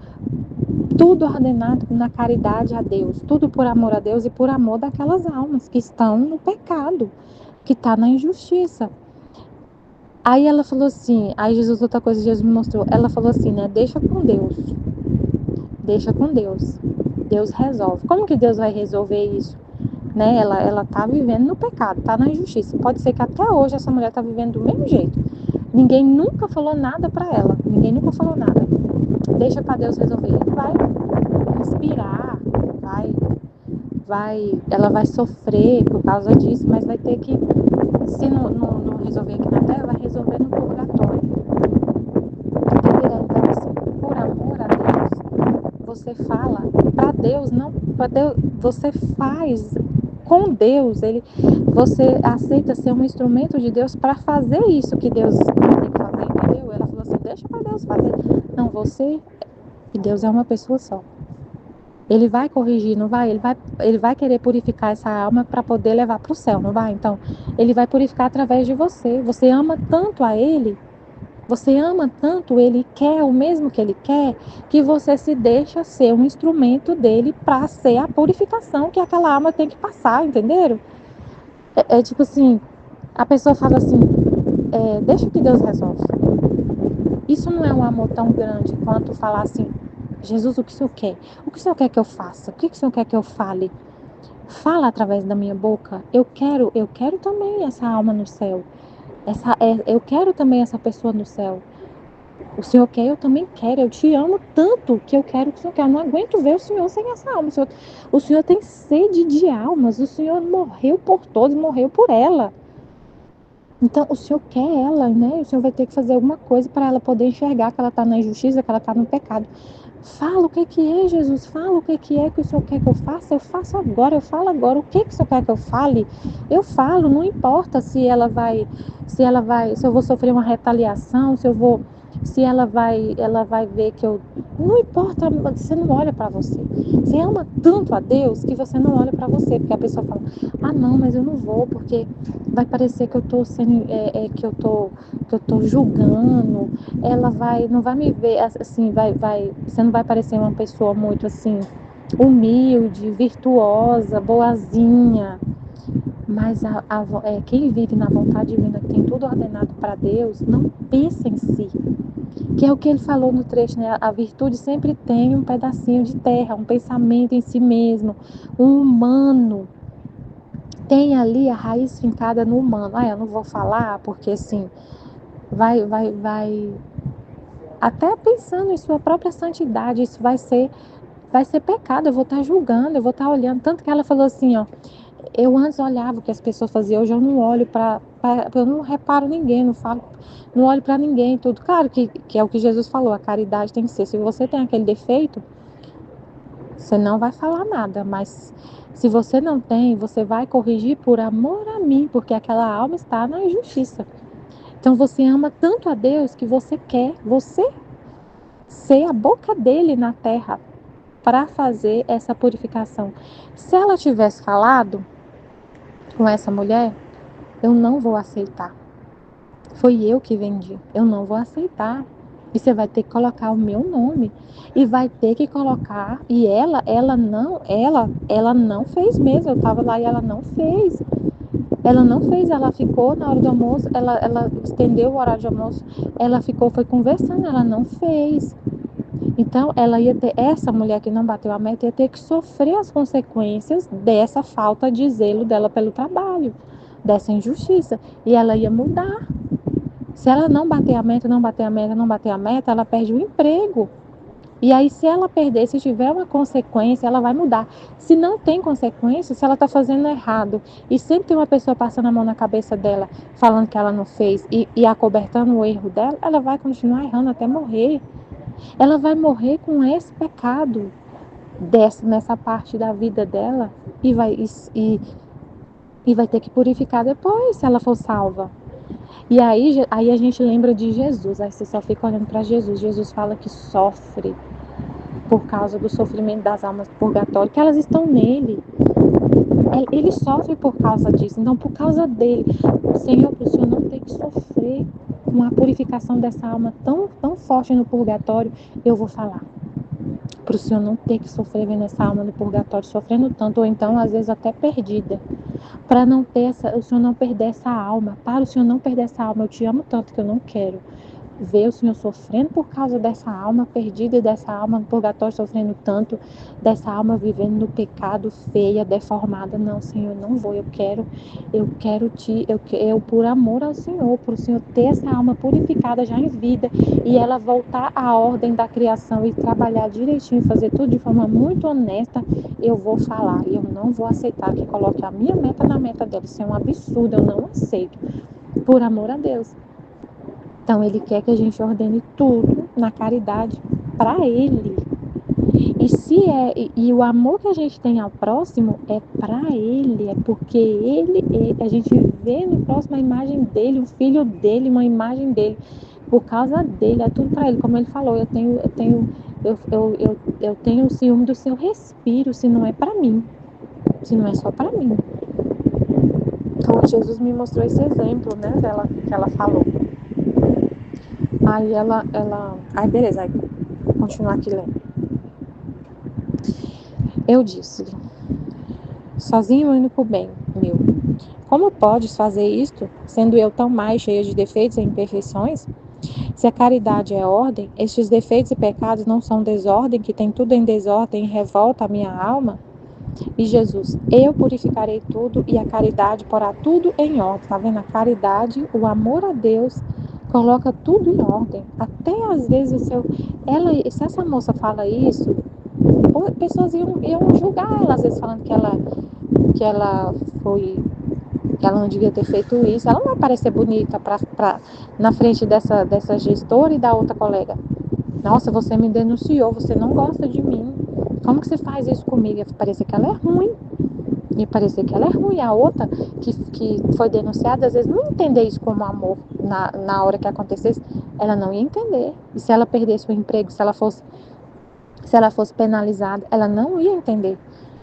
Tudo ordenado na caridade a Deus, tudo por amor a Deus e por amor daquelas almas que estão no pecado, que está na injustiça. Aí ela falou assim, aí Jesus, outra coisa que Jesus me mostrou, ela falou assim, né, deixa com Deus, Deus resolve. Como que Deus vai resolver isso? Né? Ela tá vivendo no pecado, tá na injustiça. Pode ser que até hoje essa mulher tá vivendo do mesmo jeito. Ninguém nunca falou nada para ela, ninguém nunca falou nada. Deixa para Deus resolver. Ele vai inspirar, ela vai sofrer por causa disso, mas vai ter que, se não resolver aqui na Terra, vai resolver no purgatório. Entendeu? Então, assim, por amor a Deus, você fala para Deus, não para Deus, você faz com Deus, você aceita ser um instrumento de Deus para fazer isso que Deus tem que fazer, entendeu? Ela falou assim, deixa para Deus fazer. Não, você e Deus é uma pessoa só. Ele vai corrigir, não vai? Ele vai querer purificar essa alma para poder levar para o céu, não vai? Então, ele vai purificar através de você. Você ama tanto a ele, você ama tanto ele, quer o mesmo que ele quer, que você se deixa ser um instrumento dele para ser a purificação que aquela alma tem que passar, entenderam? É tipo assim, a pessoa fala assim, deixa que Deus resolve. Isso não é um amor tão grande quanto falar assim, Jesus, o que o Senhor quer? O que o Senhor quer que eu faça? O que o Senhor quer que eu fale? Fala através da minha boca. Eu quero também essa alma no céu. Eu quero também essa pessoa no céu. O Senhor quer, eu também quero. Eu te amo tanto que eu quero que o Senhor quer. Eu não aguento ver o Senhor sem essa alma. O Senhor tem sede de almas. O Senhor morreu por todos, morreu por ela. Então, o Senhor quer ela, né? O Senhor vai ter que fazer alguma coisa para ela poder enxergar que ela está na injustiça, que ela está no pecado. Fala o que é, Jesus. Fala o que é que o Senhor quer que eu faça. Eu faço agora, eu falo agora. O que o Senhor quer que eu fale? Eu falo, não importa se eu vou sofrer uma retaliação, se ela vai ver que eu, não importa, você não olha para você. Você ama tanto a Deus que você não olha para você, porque a pessoa fala, não, mas eu não vou, porque vai parecer que eu tô sendo, que eu tô julgando. Ela não vai me ver assim, você não vai parecer uma pessoa muito assim humilde, virtuosa, boazinha. Mas quem vive na vontade divina, que tem tudo ordenado para Deus, não pensa em si. Que é o que ele falou no trecho, né? A virtude sempre tem um pedacinho de terra, um pensamento em si mesmo, um humano. Tem ali a raiz fincada no humano. Eu não vou falar porque assim, vai até pensando em sua própria santidade, isso vai ser pecado, eu vou estar julgando, eu vou estar olhando. Tanto que ela falou assim, ó, eu antes olhava o que as pessoas faziam, hoje eu não olho eu não reparo ninguém, não olho para ninguém, tudo. Claro que é o que Jesus falou, a caridade tem que ser, se você tem aquele defeito, você não vai falar nada, mas se você não tem, você vai corrigir por amor a mim, porque aquela alma está na injustiça. Então você ama tanto a Deus que você quer ser a boca dele na terra para fazer essa purificação. Se ela tivesse falado com essa mulher, eu não vou aceitar. Foi eu que vendi, eu não vou aceitar. E você vai ter que colocar o meu nome e vai ter que colocar. E ela não fez mesmo. Eu estava lá e ela não fez. Ela não fez, ela ficou na hora do almoço, ela estendeu o horário de almoço, ela ficou, foi conversando, ela não fez. Então, ela ia ter, essa mulher que não bateu a meta ia ter que sofrer as consequências dessa falta de zelo dela pelo trabalho, dessa injustiça. E ela ia mudar. Se ela não bater a meta, não bater a meta, não bater a meta, ela perde o emprego. E aí, se ela perder, se tiver uma consequência, ela vai mudar. Se não tem consequência, se ela está fazendo errado, e sempre tem uma pessoa passando a mão na cabeça dela, falando que ela não fez, e acobertando o erro dela, ela vai continuar errando até morrer. Ela vai morrer com esse pecado nessa parte da vida dela, e vai ter que purificar depois, se ela for salva. E aí a gente lembra de Jesus, aí você só fica olhando para Jesus. Jesus fala que sofre por causa do sofrimento das almas do purgatório, que elas estão nele. Ele sofre por causa disso. Então, por causa dele, Senhor, para o Senhor não ter que sofrer uma purificação dessa alma tão forte no purgatório, eu vou falar. Para o Senhor não ter que sofrer vendo essa alma no purgatório, sofrendo tanto, ou então, às vezes, até perdida. Para não ter o Senhor não perder essa alma. Para o Senhor não perder essa alma, eu te amo tanto que eu não quero ver o Senhor sofrendo por causa dessa alma perdida e dessa alma no purgatório sofrendo tanto, dessa alma vivendo no pecado, feia, deformada. Não, Senhor, não vou. Eu quero por amor ao Senhor, por o Senhor ter essa alma purificada já em vida e ela voltar à ordem da criação e trabalhar direitinho, fazer tudo de forma muito honesta, eu vou falar. E eu não vou aceitar que coloque a minha meta na meta dela. Isso é um absurdo, eu não aceito. Por amor a Deus. Então, ele quer que a gente ordene tudo na caridade para ele. E o amor que a gente tem ao próximo é para ele, é porque a gente vê no próximo a imagem dele, o filho dele, uma imagem dele, por causa dele, é tudo para ele. Como ele falou, eu tenho ciúme do seu respiro, se não é para mim, se não é só para mim. Então, Jesus me mostrou esse exemplo, né, que ela falou. Aí beleza, aí continuar aqui lendo. Eu disse-lhe, sozinho o único bem meu, como podes fazer isto, sendo eu tão mais cheia de defeitos e imperfeições? Se a caridade é ordem, estes defeitos e pecados não são desordem, que tem tudo em desordem e revolta a minha alma? E Jesus, eu purificarei tudo e a caridade porá tudo em ordem. Tá vendo? A caridade, o amor a Deus, coloca tudo em ordem. Até às vezes se essa moça fala isso, pessoas iam julgar ela, às vezes falando que ela foi, que ela não devia ter feito isso. Ela não vai parecer bonita na frente dessa gestora e da outra colega. Nossa, você me denunciou, você não gosta de mim. Como que você faz isso comigo? Parecer que ela é ruim. E parecer que ela é ruim. A outra que foi denunciada, às vezes não entender isso como amor na hora que acontecesse, ela não ia entender. E se ela perdesse o emprego, se ela fosse penalizada, ela não ia entender.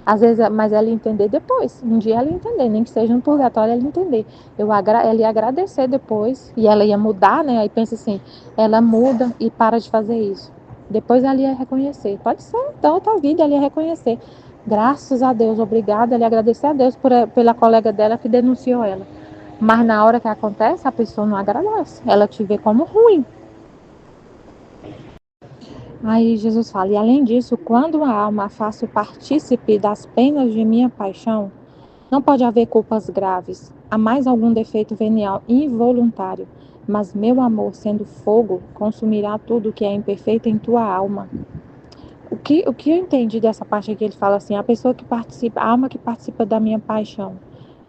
Às vezes, mas ela ia entender depois. Um dia ela ia entender, nem que seja no purgatório, ela ia entender. Ela ia agradecer depois e ela ia mudar, né? Aí pensa assim, ela muda e para de fazer isso. Depois ela ia reconhecer. Pode ser, da outra vida ela ia reconhecer. Graças a Deus, obrigada, ela ia agradecer a Deus pela colega dela que denunciou ela. Mas na hora que acontece, a pessoa não agradece. Ela te vê como ruim. Aí Jesus fala, e além disso, quando a alma faço partícipe das penas de minha paixão, não pode haver culpas graves, há mais algum defeito venial involuntário, mas meu amor, sendo fogo, consumirá tudo que é imperfeito em tua alma. O que eu entendi dessa parte aqui, ele fala assim, a pessoa que participa, a alma que participa da minha paixão,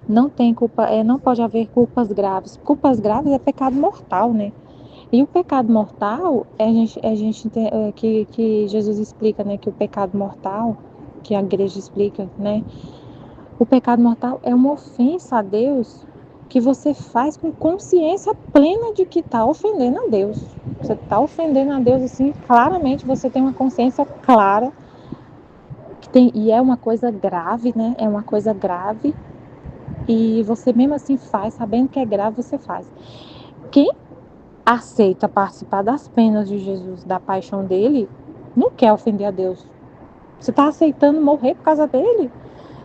não tem culpa, não pode haver culpas graves. Culpas graves é pecado mortal, né? E o pecado mortal, que Jesus explica, né, que o pecado mortal, que a igreja explica, né, o pecado mortal é uma ofensa a Deus que você faz com consciência plena de que está ofendendo a Deus. Você está ofendendo a Deus, assim, claramente você tem uma consciência clara, e é uma coisa grave, né? É uma coisa grave, e você mesmo assim faz, sabendo que é grave, você faz. Quem aceita participar das penas de Jesus, da paixão dele, não quer ofender a Deus. Você está aceitando morrer por causa dele?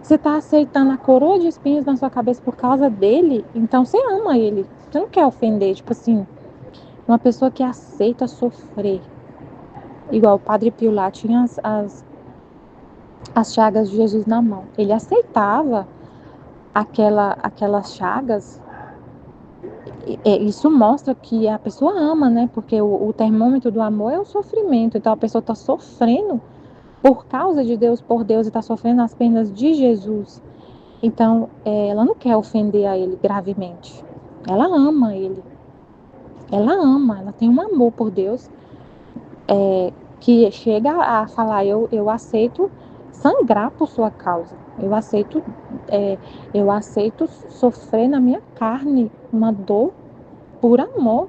Você está aceitando a coroa de espinhos na sua cabeça por causa dele? Então você ama ele. Você não quer ofender. Tipo assim, uma pessoa que aceita sofrer. Igual o Padre Pio lá tinha as chagas de Jesus na mão. Ele aceitava aquelas chagas. Isso mostra que a pessoa ama, né? Porque o termômetro do amor é o sofrimento. Então a pessoa está sofrendo por causa de Deus, por Deus, e está sofrendo as penas de Jesus. Então, ela não quer ofender a ele gravemente. Ela ama ele. Ela tem um amor por Deus, que chega a falar, eu aceito sangrar por sua causa. Eu aceito sofrer na minha carne uma dor por amor.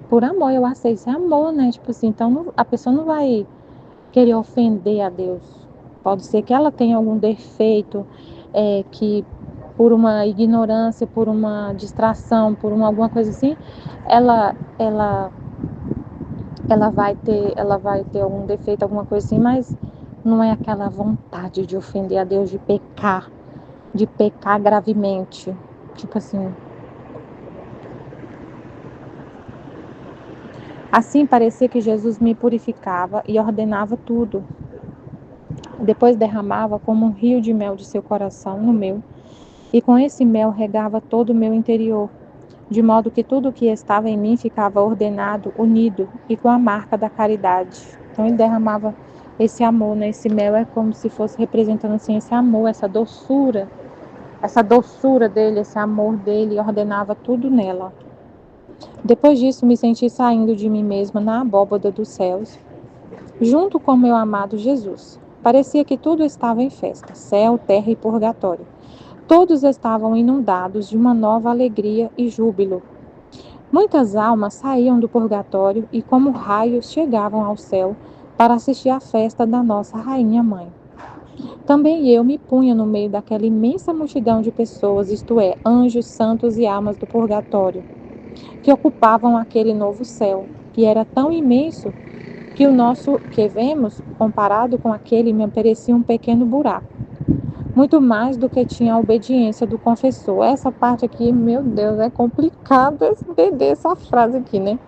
Por amor, eu aceito. Isso é amor, né? Tipo assim, então a pessoa não vai querer ofender a Deus. Pode ser que ela tenha algum defeito, que por uma ignorância, por uma distração, por alguma coisa assim, ela vai ter algum defeito, alguma coisa assim, mas não é aquela vontade de ofender a Deus, de pecar gravemente. Tipo assim. Assim parecia que Jesus me purificava e ordenava tudo. Depois derramava como um rio de mel de seu coração no meu, e com esse mel regava todo o meu interior, de modo que tudo o que estava em mim ficava ordenado, unido e com a marca da caridade. Então ele derramava esse amor, né? Esse mel é como se fosse representando assim esse amor, essa doçura dele, esse amor dele, e ordenava tudo nela. Depois disso me senti saindo de mim mesma na abóbada dos céus, junto com meu amado Jesus. Parecia que tudo estava em festa, céu, terra e purgatório. Todos estavam inundados de uma nova alegria e júbilo. Muitas almas saíam do purgatório e, como raios, chegavam ao céu para assistir à festa da nossa Rainha Mãe. Também eu me punha no meio daquela imensa multidão de pessoas, isto é, anjos, santos e almas do purgatório, que ocupavam aquele novo céu, que era tão imenso que o nosso que vemos, comparado com aquele, me parecia um pequeno buraco. Muito mais do que tinha a obediência do confessor. Essa parte aqui, meu Deus, é complicado entender essa frase aqui, né?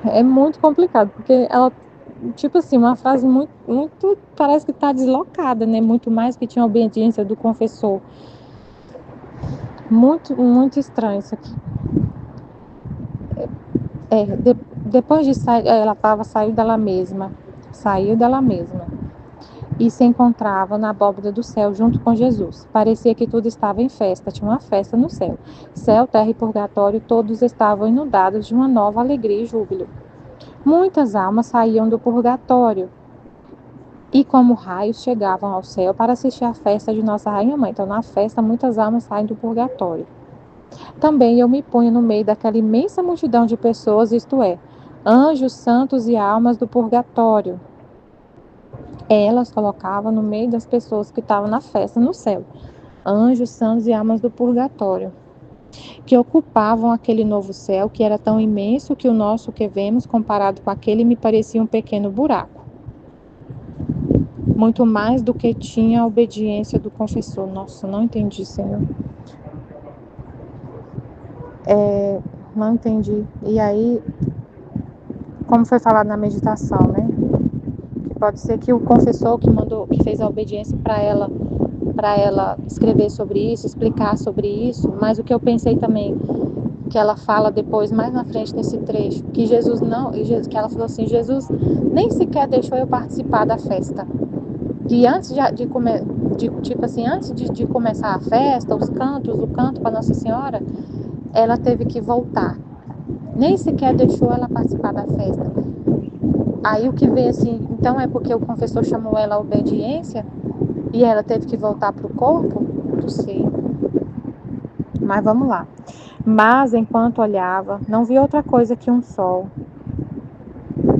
É muito complicado, porque ela, tipo assim, uma frase muito parece que está deslocada, né? Muito mais que tinha a obediência do confessor. Muito estranho isso aqui. Depois de sair, saiu dela mesma, e se encontrava na abóbada do céu junto com Jesus. Parecia que tudo estava em festa, tinha uma festa no céu. Céu, terra e purgatório, todos estavam inundados de uma nova alegria e júbilo. Muitas almas saíam do purgatório e, como raios, chegavam ao céu para assistir à festa de Nossa Rainha Mãe. Então, na festa, muitas almas saem do purgatório. Também eu me ponho no meio daquela imensa multidão de pessoas, isto é, anjos, santos e almas do purgatório. Elas colocavam no meio das pessoas que estavam na festa no céu, anjos, santos e almas do purgatório, que ocupavam aquele novo céu que era tão imenso que o nosso que vemos, comparado com aquele, me parecia um pequeno buraco. Muito mais do que tinha a obediência do confessor. Nossa, não entendi, Senhor. Não entendi. E aí, como foi falado na meditação, né? Que pode ser que o confessor que fez a obediência para ela escrever sobre isso, explicar sobre isso, mas o que eu pensei também, que ela fala depois, mais na frente nesse trecho, que que ela falou assim, Jesus nem sequer deixou eu participar da festa. E antes de começar a festa, o canto para Nossa Senhora, ela teve que voltar. Nem sequer deixou ela participar da festa. Aí o que vem assim, então é porque o confessor chamou ela à obediência e ela teve que voltar para o corpo? Não sei. Mas vamos lá. Mas, enquanto olhava, não vi outra coisa que um sol.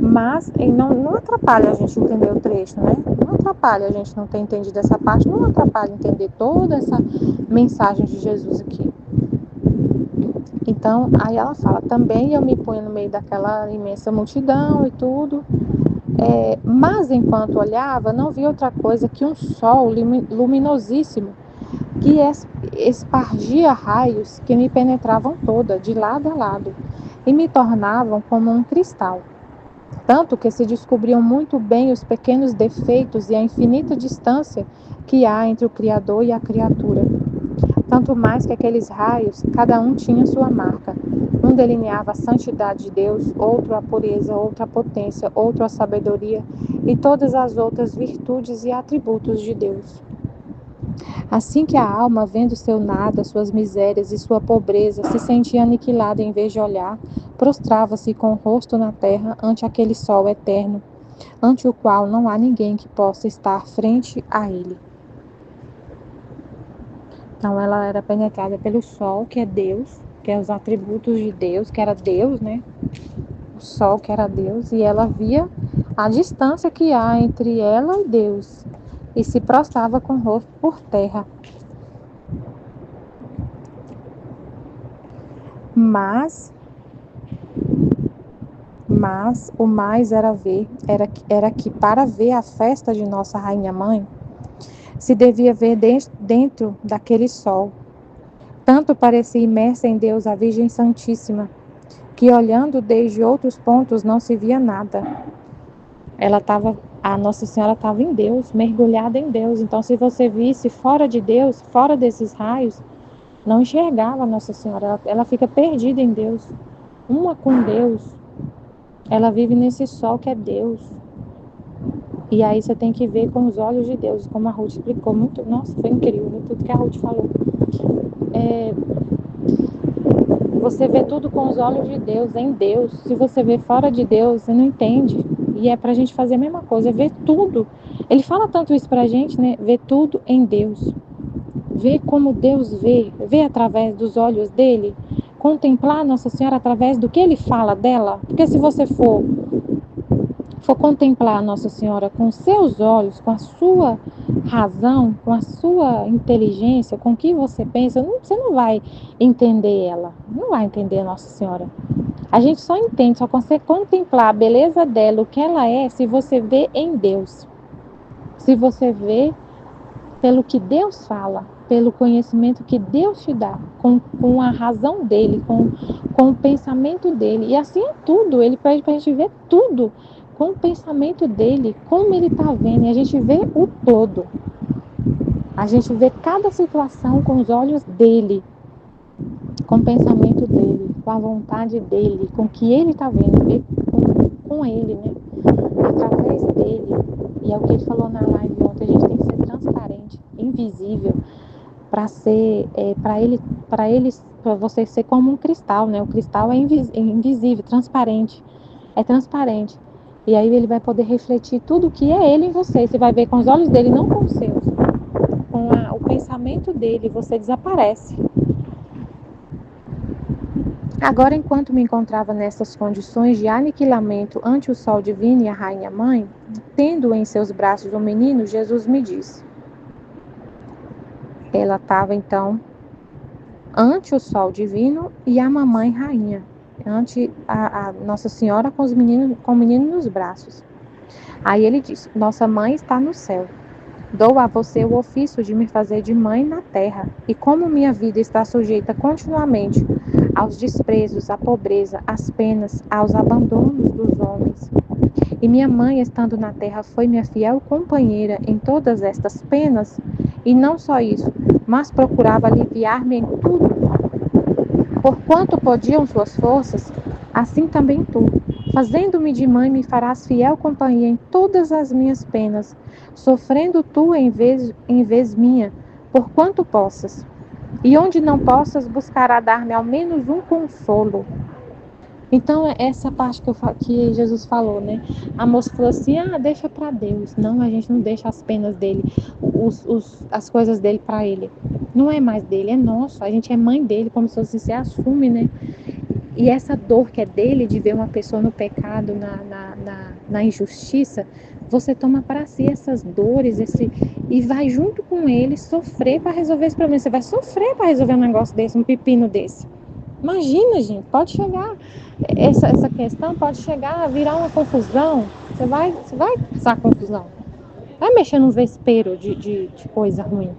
Mas não atrapalha a gente entender o trecho, né? Não atrapalha a gente não ter entendido essa parte, não atrapalha entender toda essa mensagem de Jesus aqui. Então, aí ela fala, também eu me ponho no meio daquela imensa multidão e tudo, mas enquanto olhava, não vi outra coisa que um sol luminosíssimo, que espargia raios que me penetravam toda, de lado a lado, e me tornavam como um cristal. Tanto que se descobriam muito bem os pequenos defeitos e a infinita distância que há entre o Criador e a criatura. Tanto mais que aqueles raios, cada um tinha sua marca. Um delineava a santidade de Deus, outro a pureza, outro a potência, outro a sabedoria e todas as outras virtudes e atributos de Deus. Assim que a alma, vendo seu nada, suas misérias e sua pobreza, se sentia aniquilada em vez de olhar, prostrava-se com o rosto na terra ante aquele sol eterno, ante o qual não há ninguém que possa estar frente a ele. Então ela era penetrada pelo sol, que é Deus, que é os atributos de Deus, que era Deus, né? O sol que era Deus, e ela via a distância que há entre ela e Deus, e se prostrava com o rosto por terra. Mas o mais era que para ver a festa de Nossa Rainha Mãe, se devia ver dentro daquele sol. Tanto parecia imersa em Deus a Virgem Santíssima, que olhando desde outros pontos não se via nada. A Nossa Senhora estava em Deus, mergulhada em Deus. Então, se você visse fora de Deus, fora desses raios, não enxergava a Nossa Senhora. Ela fica perdida em Deus, uma com Deus. Ela vive nesse sol que é Deus. E aí você tem que ver com os olhos de Deus, como a Ruth explicou muito. Nossa, foi incrível tudo que a Ruth falou. Você vê tudo com os olhos de Deus, em Deus. Se você vê fora de Deus, você não entende. E é pra gente fazer a mesma coisa, ver tudo. Ele fala tanto isso pra gente, né? Ver tudo em Deus. Ver como Deus vê, ver através dos olhos dele. Contemplar Nossa Senhora através do que ele fala dela. Porque se você for contemplar Nossa Senhora com seus olhos, com a sua razão, com a sua inteligência, com o que você pensa, você não vai entender ela, não vai entender Nossa Senhora. A gente só entende, só consegue contemplar a beleza dela, o que ela é, se você vê em Deus. Se você vê pelo que Deus fala, pelo conhecimento que Deus te dá, com a razão dele, com o pensamento dele. E assim é tudo, ele pede pra gente ver tudo com o pensamento dele, como ele está vendo, e a gente vê o todo. A gente vê cada situação com os olhos dele, com o pensamento dele, com a vontade dele, com o que ele está vendo, vê com ele, né? Através dele. E é o que ele falou na live ontem, a gente tem que ser transparente, invisível, para ser, para você ser como um cristal, né? O cristal é invisível, transparente, é transparente. E aí ele vai poder refletir tudo o que é ele em você. Você vai ver com os olhos dele, não com os seus. Com o pensamento dele, você desaparece. Agora, enquanto me encontrava nessas condições de aniquilamento ante o sol divino e a rainha mãe, tendo em seus braços o menino, Jesus me disse. Ela estava, então, ante o sol divino e a mamãe rainha. Ante a Nossa Senhora com o menino nos braços. Aí ele disse, nossa mãe está no céu. Dou a você o ofício de me fazer de mãe na terra. E como minha vida está sujeita continuamente aos desprezos, à pobreza, às penas, aos abandonos dos homens. E minha mãe, estando na terra, foi minha fiel companheira em todas estas penas. E não só isso, mas procurava aliviar-me em tudo. Porquanto podiam suas forças, assim também tu, fazendo-me de mãe, me farás fiel companhia em todas as minhas penas, sofrendo tu em vez minha, porquanto possas. E onde não possas, buscará dar-me ao menos um consolo. Então, é essa parte que Jesus falou, né? A moça falou assim, deixa para Deus. Não, a gente não deixa as penas dele, as coisas dele para ele. Não é mais dele, é nosso. A gente é mãe dele, como se você se assume, né? E essa dor que é dele, de ver uma pessoa no pecado, na injustiça, você toma para si essas dores, e vai junto com ele sofrer para resolver esse problema. Você vai sofrer para resolver um negócio desse, um pepino desse. Imagina, gente, pode chegar, essa questão pode chegar a virar uma confusão. Você vai causar confusão. Vai mexer num vespeiro de coisa ruim.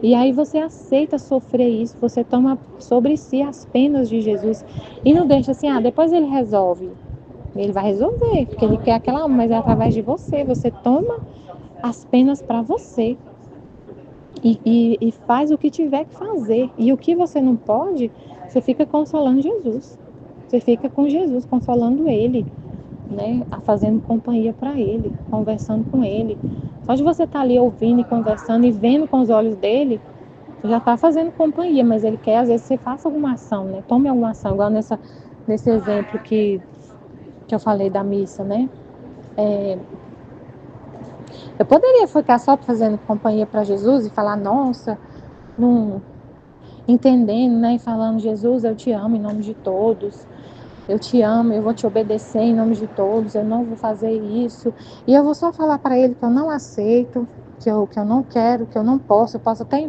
E aí você aceita sofrer isso, você toma sobre si as penas de Jesus e não deixa assim, depois ele resolve. Ele vai resolver, porque ele quer aquela alma, mas é através de você. Você toma as penas para você e faz o que tiver que fazer. E o que você não pode, você fica consolando Jesus. Você fica com Jesus, consolando ele, né? Fazendo companhia para ele, conversando com ele. Só de você estar ali ouvindo e conversando e vendo com os olhos dele, já está fazendo companhia, mas ele quer, às vezes, que você faça alguma ação, né? Tome alguma ação, igual nesse exemplo que eu falei da missa, né? Eu poderia ficar só fazendo companhia para Jesus e falar, nossa, não entendendo, né? E falando, Jesus, eu te amo em nome de todos. Eu te amo, eu vou te obedecer em nome de todos, eu não vou fazer isso. E eu vou só falar para ele que eu não aceito, que eu não quero, que eu não posso. Eu posso até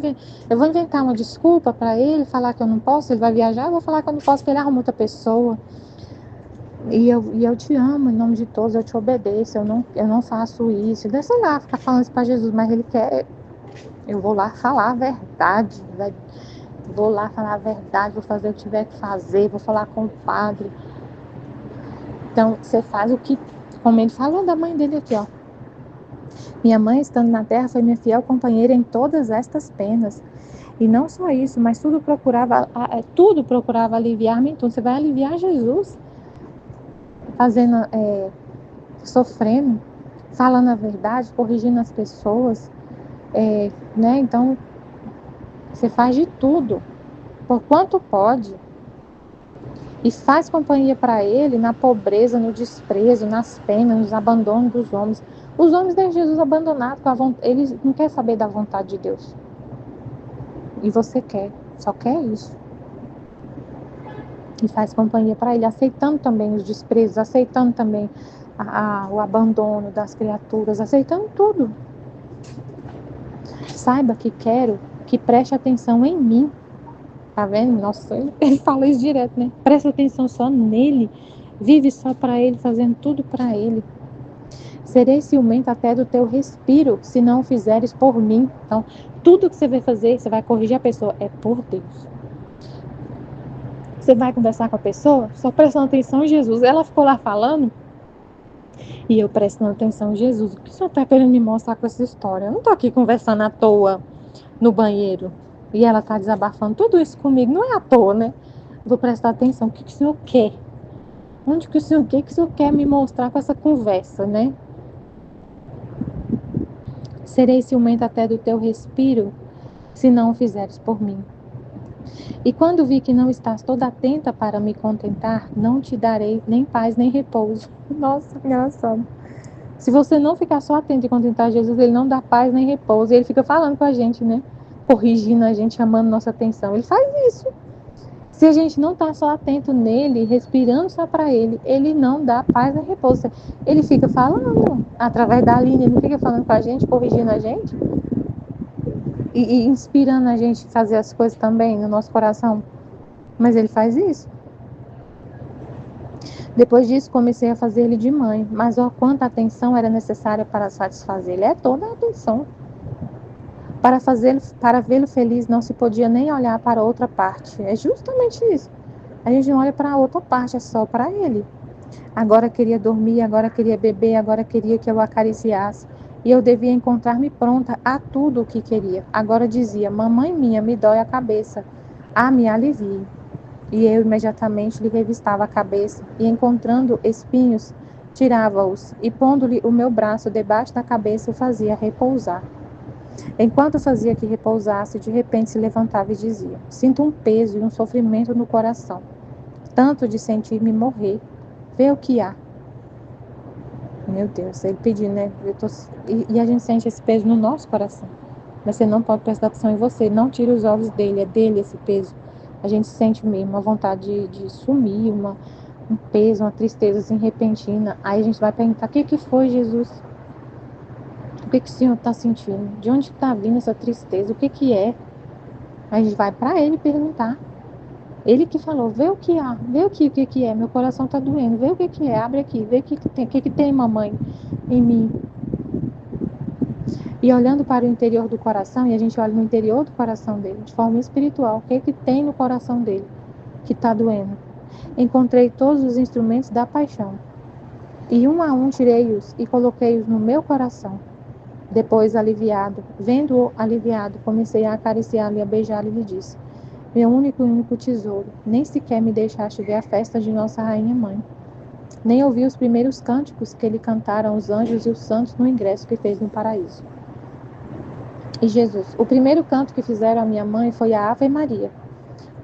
eu vou inventar uma desculpa para ele, falar que eu não posso, ele vai viajar, eu vou falar que eu não posso, porque ele arruma outra pessoa. E eu te amo em nome de todos, eu te obedeço, eu não faço isso. Deixa eu lá ficar falando isso para Jesus, mas ele quer. Eu vou lá falar a verdade, vou lá falar a verdade, vou fazer o que tiver que fazer, vou falar com o padre. Então, você faz o que, como ele falou da mãe dele aqui, ó. Minha mãe, estando na terra, foi minha fiel companheira em todas estas penas. E não só isso, mas tudo procurava aliviar-me. Então, você vai aliviar Jesus, fazendo, sofrendo, falando a verdade, corrigindo as pessoas, né? Então, você faz de tudo, por quanto pode. E faz companhia para ele na pobreza, no desprezo, nas penas, nos abandonos dos homens. Os homens deixam Jesus abandonado, eles não querem saber da vontade de Deus. E você quer, só quer isso. E faz companhia para ele, aceitando também os desprezos, aceitando também o abandono das criaturas, aceitando tudo. Saiba que quero que preste atenção em mim. Tá vendo? Nossa, ele fala isso direto, né? Presta atenção só nele. Vive só para ele, fazendo tudo para ele. Serei ciumento até do teu respiro, se não o fizeres por mim. Então, tudo que você vai fazer, você vai corrigir a pessoa, é por Deus. Você vai conversar com a pessoa, só prestando atenção em Jesus. Ela ficou lá falando, e eu prestando atenção em Jesus. O que o senhor está querendo me mostrar com essa história? Eu não estou aqui conversando à toa no banheiro. E ela está desabafando tudo isso comigo. Não é à toa, né? Vou prestar atenção. O que o senhor quer? Onde que o senhor quer? O que o senhor quer me mostrar com essa conversa, né? Serei ciumento até do teu respiro, se não o fizeres por mim. E quando vi que não estás toda atenta para me contentar, não te darei nem paz nem repouso. Nossa, engraçado. Se você não ficar só atento e contentar Jesus, ele não dá paz nem repouso. E ele fica falando com a gente, né? Corrigindo a gente, chamando nossa atenção. Ele faz isso. Se a gente não está só atento nele, respirando só para ele, ele não dá paz nem repouso. Ele fica falando através da linha, ele fica falando com a gente, corrigindo a gente e inspirando a gente a fazer as coisas também no nosso coração. Mas ele faz isso. Depois disso, comecei a fazer ele de mãe, mas ó, quanta atenção era necessária para satisfazê-lo. É toda a atenção. Para vê-lo feliz, não se podia nem olhar para outra parte. É justamente isso. A gente não olha para a outra parte, é só para ele. Agora queria dormir, agora queria beber, agora queria que eu o acariciasse. E eu devia encontrar-me pronta a tudo o que queria. Agora dizia, mamãe minha, me dói a cabeça. Me alivie. E eu imediatamente lhe revistava a cabeça, e encontrando espinhos, tirava-os, e pondo-lhe o meu braço debaixo da cabeça, o fazia repousar. Enquanto fazia que repousasse, de repente se levantava e dizia, sinto um peso e um sofrimento no coração. tanto de sentir-me morrer. Vê o que há. Meu Deus, ele pedindo, né? E a gente sente esse peso no nosso coração. Mas você não pode prestar atenção em você. Não tire os olhos dele, é dele esse peso. A gente sente mesmo uma vontade de sumir, um peso, uma tristeza assim repentina. Aí a gente vai perguntar: o que que foi, Jesus? O que que o Senhor está sentindo? De onde está vindo essa tristeza? O que que é? Aí a gente vai para ele perguntar. Ele que falou: vê o que há, vê o que é. Meu coração está doendo, vê o que é. Abre aqui, vê o que tem, mamãe, em mim. E olhando para o interior do coração, e a gente olha no interior do coração dele, de forma espiritual, o que tem no coração dele que está doendo? Encontrei todos os instrumentos da paixão, e um a um tirei-os e coloquei-os no meu coração. Depois, aliviado, vendo-o aliviado, comecei a acariciá-lo e a beijá-lo e lhe disse: meu único tesouro, nem sequer me deixaste ver a festa de nossa rainha mãe, nem ouvi os primeiros cânticos que lhe cantaram os anjos e os santos no ingresso que fez no paraíso. E Jesus: o primeiro canto que fizeram a minha mãe foi a Ave Maria,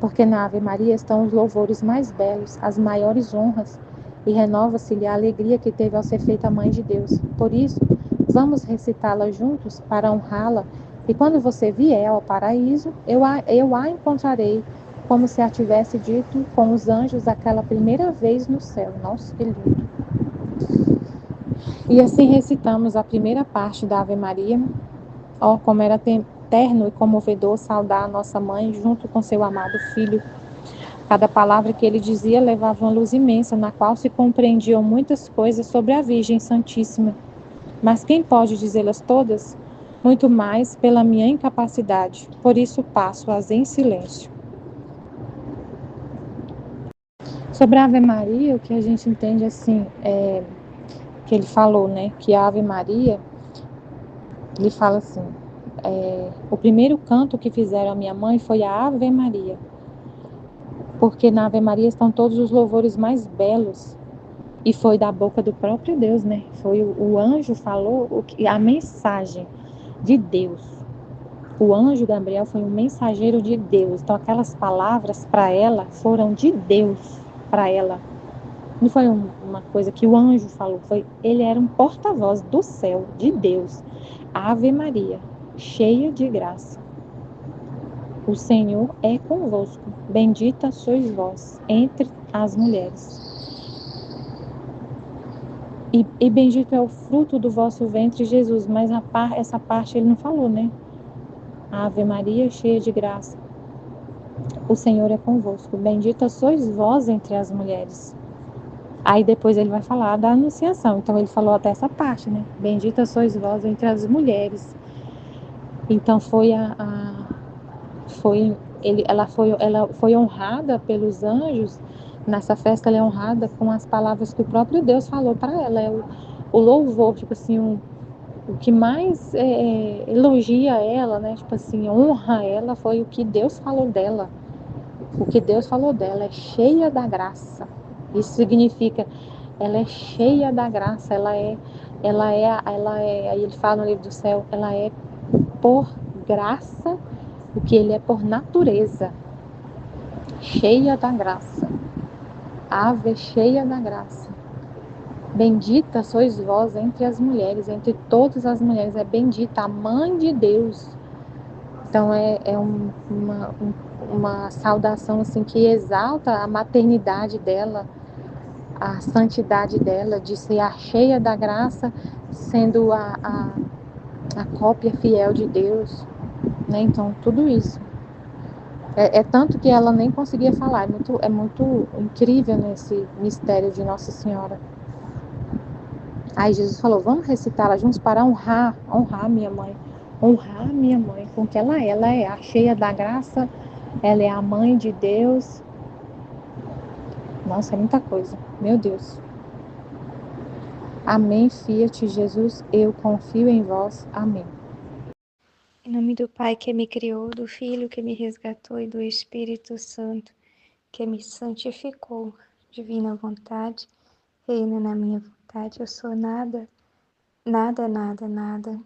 porque na Ave Maria estão os louvores mais belos, as maiores honras, e renova-se-lhe a alegria que teve ao ser feita a mãe de Deus. Por isso, vamos recitá-la juntos para honrá-la, e quando você vier ao paraíso, eu a encontrarei, como se a tivesse dito com os anjos aquela primeira vez no céu. Nossa, que lindo! E assim recitamos a primeira parte da Ave Maria. Oh, como era terno e comovedor saudar a nossa mãe junto com seu amado filho. Cada palavra que ele dizia levava uma luz imensa, na qual se compreendiam muitas coisas sobre a Virgem Santíssima. Mas quem pode dizê-las todas? Muito mais pela minha incapacidade. Por isso passo-as em silêncio. Sobre a Ave Maria, o que a gente entende assim, que ele falou, né? Que a Ave Maria, ele fala assim, o primeiro canto que fizeram a minha mãe foi a Ave Maria, porque na Ave Maria estão todos os louvores mais belos, e foi da boca do próprio Deus, né? Foi o anjo falou a mensagem de Deus. O anjo Gabriel foi um mensageiro de Deus. Então aquelas palavras para ela foram de Deus para ela. Não foi uma coisa que o anjo falou, ele era um porta-voz do céu, de Deus. Ave Maria, cheia de graça. O Senhor é convosco. Bendita sois vós entre as mulheres. E bendito é o fruto do vosso ventre, Jesus. Mas essa parte ele não falou, né? Ave Maria, cheia de graça. O Senhor é convosco. Bendita sois vós entre as mulheres. Aí depois ele vai falar da anunciação. Então ele falou até essa parte, né? Bendita sois vós entre as mulheres. Então ela foi honrada pelos anjos. Nessa festa ela é honrada com as palavras que o próprio Deus falou para ela. O louvor, tipo assim, o que mais elogia ela, né? Tipo assim, honra ela foi o que Deus falou dela. O que Deus falou dela é cheia da graça. Isso significa, ela é cheia da graça. Aí ele fala no livro do céu, ela é por graça, o que ele é por natureza. Cheia da graça. Ave cheia da graça. Bendita sois vós entre as mulheres, entre todas as mulheres. É bendita a mãe de Deus. Então uma saudação assim que exalta a maternidade dela, a santidade dela, de ser a cheia da graça, sendo a cópia fiel de Deus, né? Então tudo isso é tanto que ela nem conseguia falar. É muito incrível nesse mistério de Nossa Senhora. Aí Jesus falou: vamos recitá-la juntos para honrar minha mãe. Honrar minha mãe, com que ela é a cheia da graça, ela é a mãe de Deus. Nossa, é muita coisa, meu Deus. Amém, Fiat Jesus, eu confio em vós. Amém. Em nome do Pai que me criou, do Filho que me resgatou e do Espírito Santo que me santificou. Divina vontade, reina na minha vontade. Eu sou nada, nada, nada, nada.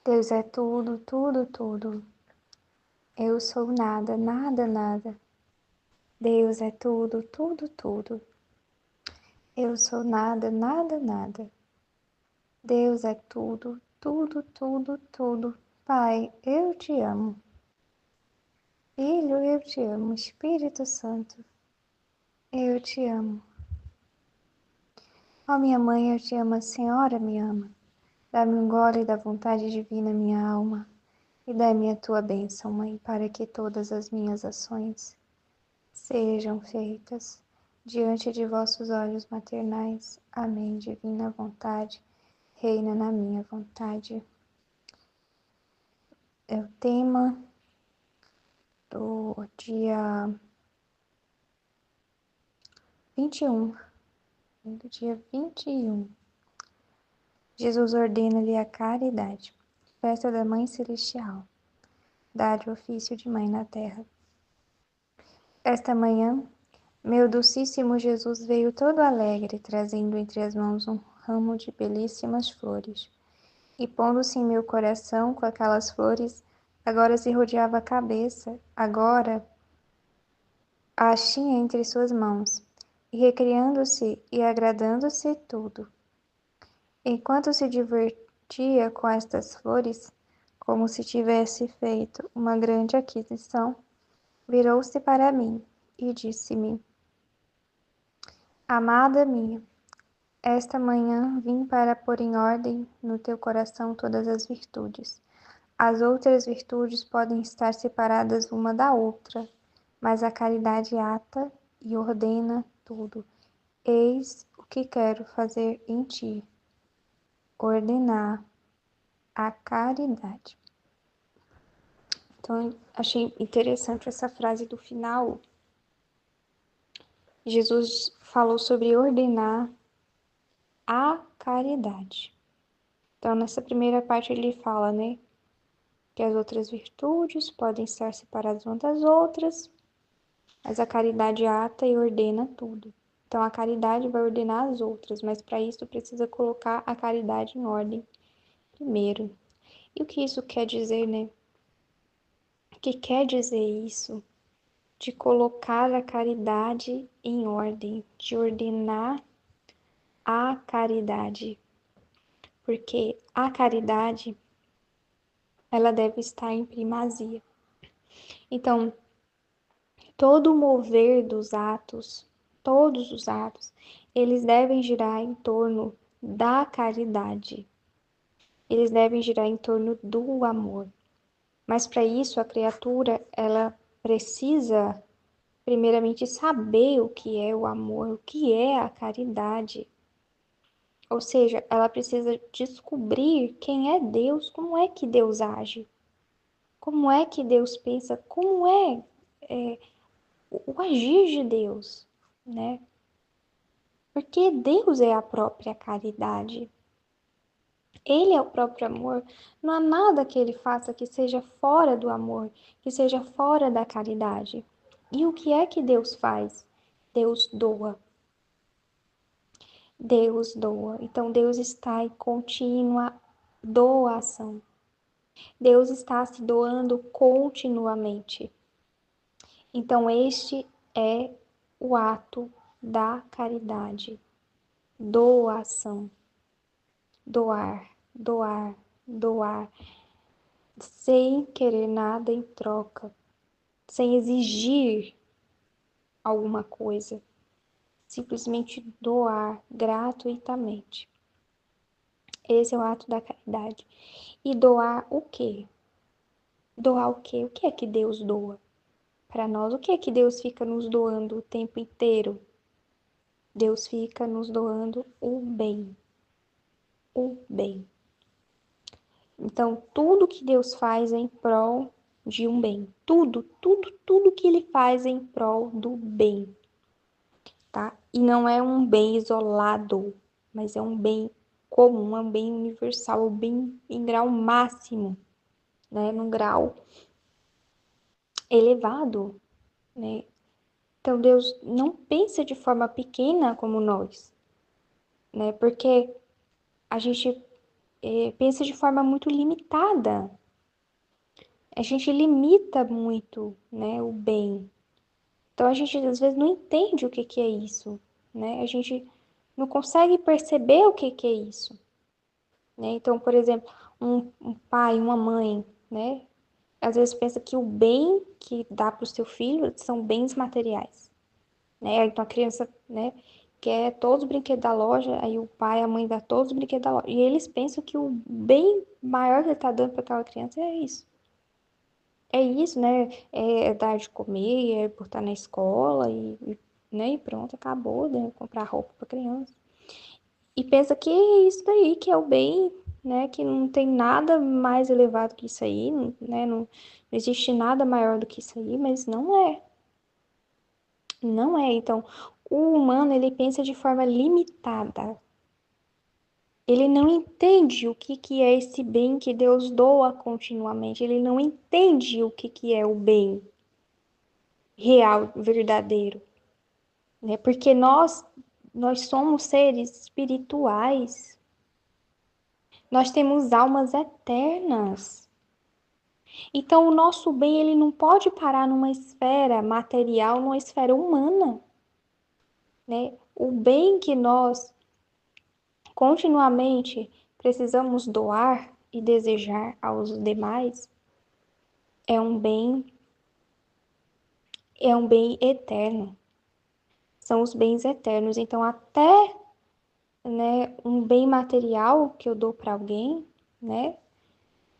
Deus é tudo, tudo, tudo. Eu sou nada, nada, nada. Deus é tudo, tudo, tudo. Eu sou nada, nada, nada. Deus é tudo, tudo, tudo, tudo. Pai, eu te amo. Filho, eu te amo. Espírito Santo, eu te amo. Ó minha mãe, eu te amo. A Senhora me ama. Dá-me um gole da vontade divina, minha alma. E dai-me a tua bênção, Mãe, para que todas as minhas ações sejam feitas diante de vossos olhos maternais. Amém. Divina vontade, reina na minha vontade. É o tema do dia 21. Do dia 21. Jesus ordena-lhe a caridade. Festa da Mãe Celestial. Dá-lhe o ofício de mãe na terra. Esta manhã, meu docíssimo Jesus veio todo alegre, trazendo entre as mãos um ramo de belíssimas flores. E pondo-se em meu coração com aquelas flores, agora se rodeava a cabeça, agora as tinha entre suas mãos, e recriando-se e agradando-se tudo. Enquanto se divertia com estas flores, como se tivesse feito uma grande aquisição, virou-se para mim e disse-me: Amada minha, esta manhã vim para pôr em ordem no teu coração todas as virtudes. As outras virtudes podem estar separadas uma da outra, mas a caridade ata e ordena tudo. Eis o que quero fazer em ti: ordenar a caridade. Então, achei interessante essa frase do final. Jesus falou sobre ordenar a caridade. Então, nessa primeira parte ele fala, né, que as outras virtudes podem estar separadas umas das outras, mas a caridade ata e ordena tudo. Então, a caridade vai ordenar as outras, mas para isso precisa colocar a caridade em ordem primeiro. E o que isso quer dizer, né? O que quer dizer isso? De colocar a caridade em ordem, de ordenar a caridade. Porque a caridade, ela deve estar em primazia. Então, todo o mover dos atos, todos os atos, eles devem girar em torno da caridade. Eles devem girar em torno do amor. Mas para isso a criatura, ela precisa primeiramente saber o que é o amor, o que é a caridade. Ou seja, ela precisa descobrir quem é Deus, como é que Deus age, como é que Deus pensa, como é o agir de Deus, né? Porque Deus é a própria caridade. Ele é o próprio amor. Não há nada que ele faça que seja fora do amor, que seja fora da caridade. E o que é que Deus faz? Deus doa. Deus doa. Então Deus está em contínua doação. Deus está se doando continuamente. Então este é o ato da caridade. Doação. Doar, doar, doar, sem querer nada em troca, sem exigir alguma coisa, simplesmente doar gratuitamente. Esse é o ato da caridade. E doar o quê? Doar o quê? O que é que Deus doa para nós? O que é que Deus fica nos doando o tempo inteiro? Deus fica nos doando o bem. O bem. Então, tudo que Deus faz é em prol de um bem. Tudo, tudo, tudo que ele faz é em prol do bem, tá? E não é um bem isolado, mas é um bem comum, é um bem universal, um bem em grau máximo, né? Num grau elevado, né? Então, Deus não pensa de forma pequena como nós, né? Porque a gente pensa de forma muito limitada. A gente limita muito, né, o bem. Então a gente às vezes não entende o que é isso, né? A gente não consegue perceber o que é isso, né? Então, por exemplo, um pai, uma mãe, né? Às vezes pensa que o bem que dá para o seu filho são bens materiais, né? Então a criança, né, quer todos os brinquedos da loja, aí o pai, a mãe dá todos os brinquedos da loja. E eles pensam que o bem maior que ele está dando para aquela criança é isso. É isso, né? É dar de comer, é por estar na escola né? E pronto, acabou, né? Comprar roupa para criança. E pensa que é isso daí que é o bem, né? Que não tem nada mais elevado que isso aí, né? Não existe nada maior do que isso aí, mas não é. Não é. Então, o humano, ele pensa de forma limitada. Ele não entende o que é esse bem que Deus doa continuamente. Ele não entende o que é o bem real, verdadeiro, né? Porque nós somos seres espirituais. Nós temos almas eternas. Então, o nosso bem, ele não pode parar numa esfera material, numa esfera humana, né? O bem que nós continuamente precisamos doar e desejar aos demais é um bem, é um bem eterno. São os bens eternos. Então, até, né, um bem material que eu dou para alguém, né?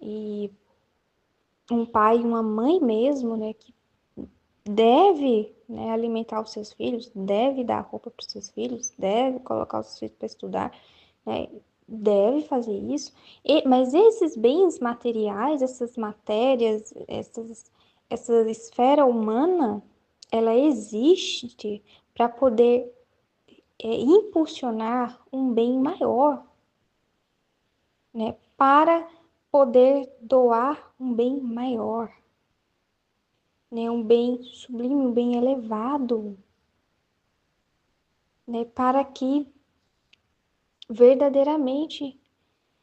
E um pai e uma mãe mesmo, né, que deve, né, alimentar os seus filhos, deve dar roupa para os seus filhos, deve colocar os seus filhos para estudar, né, deve fazer isso. Mas esses bens materiais, essas matérias, essa esfera humana, ela existe para poder impulsionar um bem maior, né, para poder doar um bem maior, né, um bem sublime, um bem elevado, né, para que verdadeiramente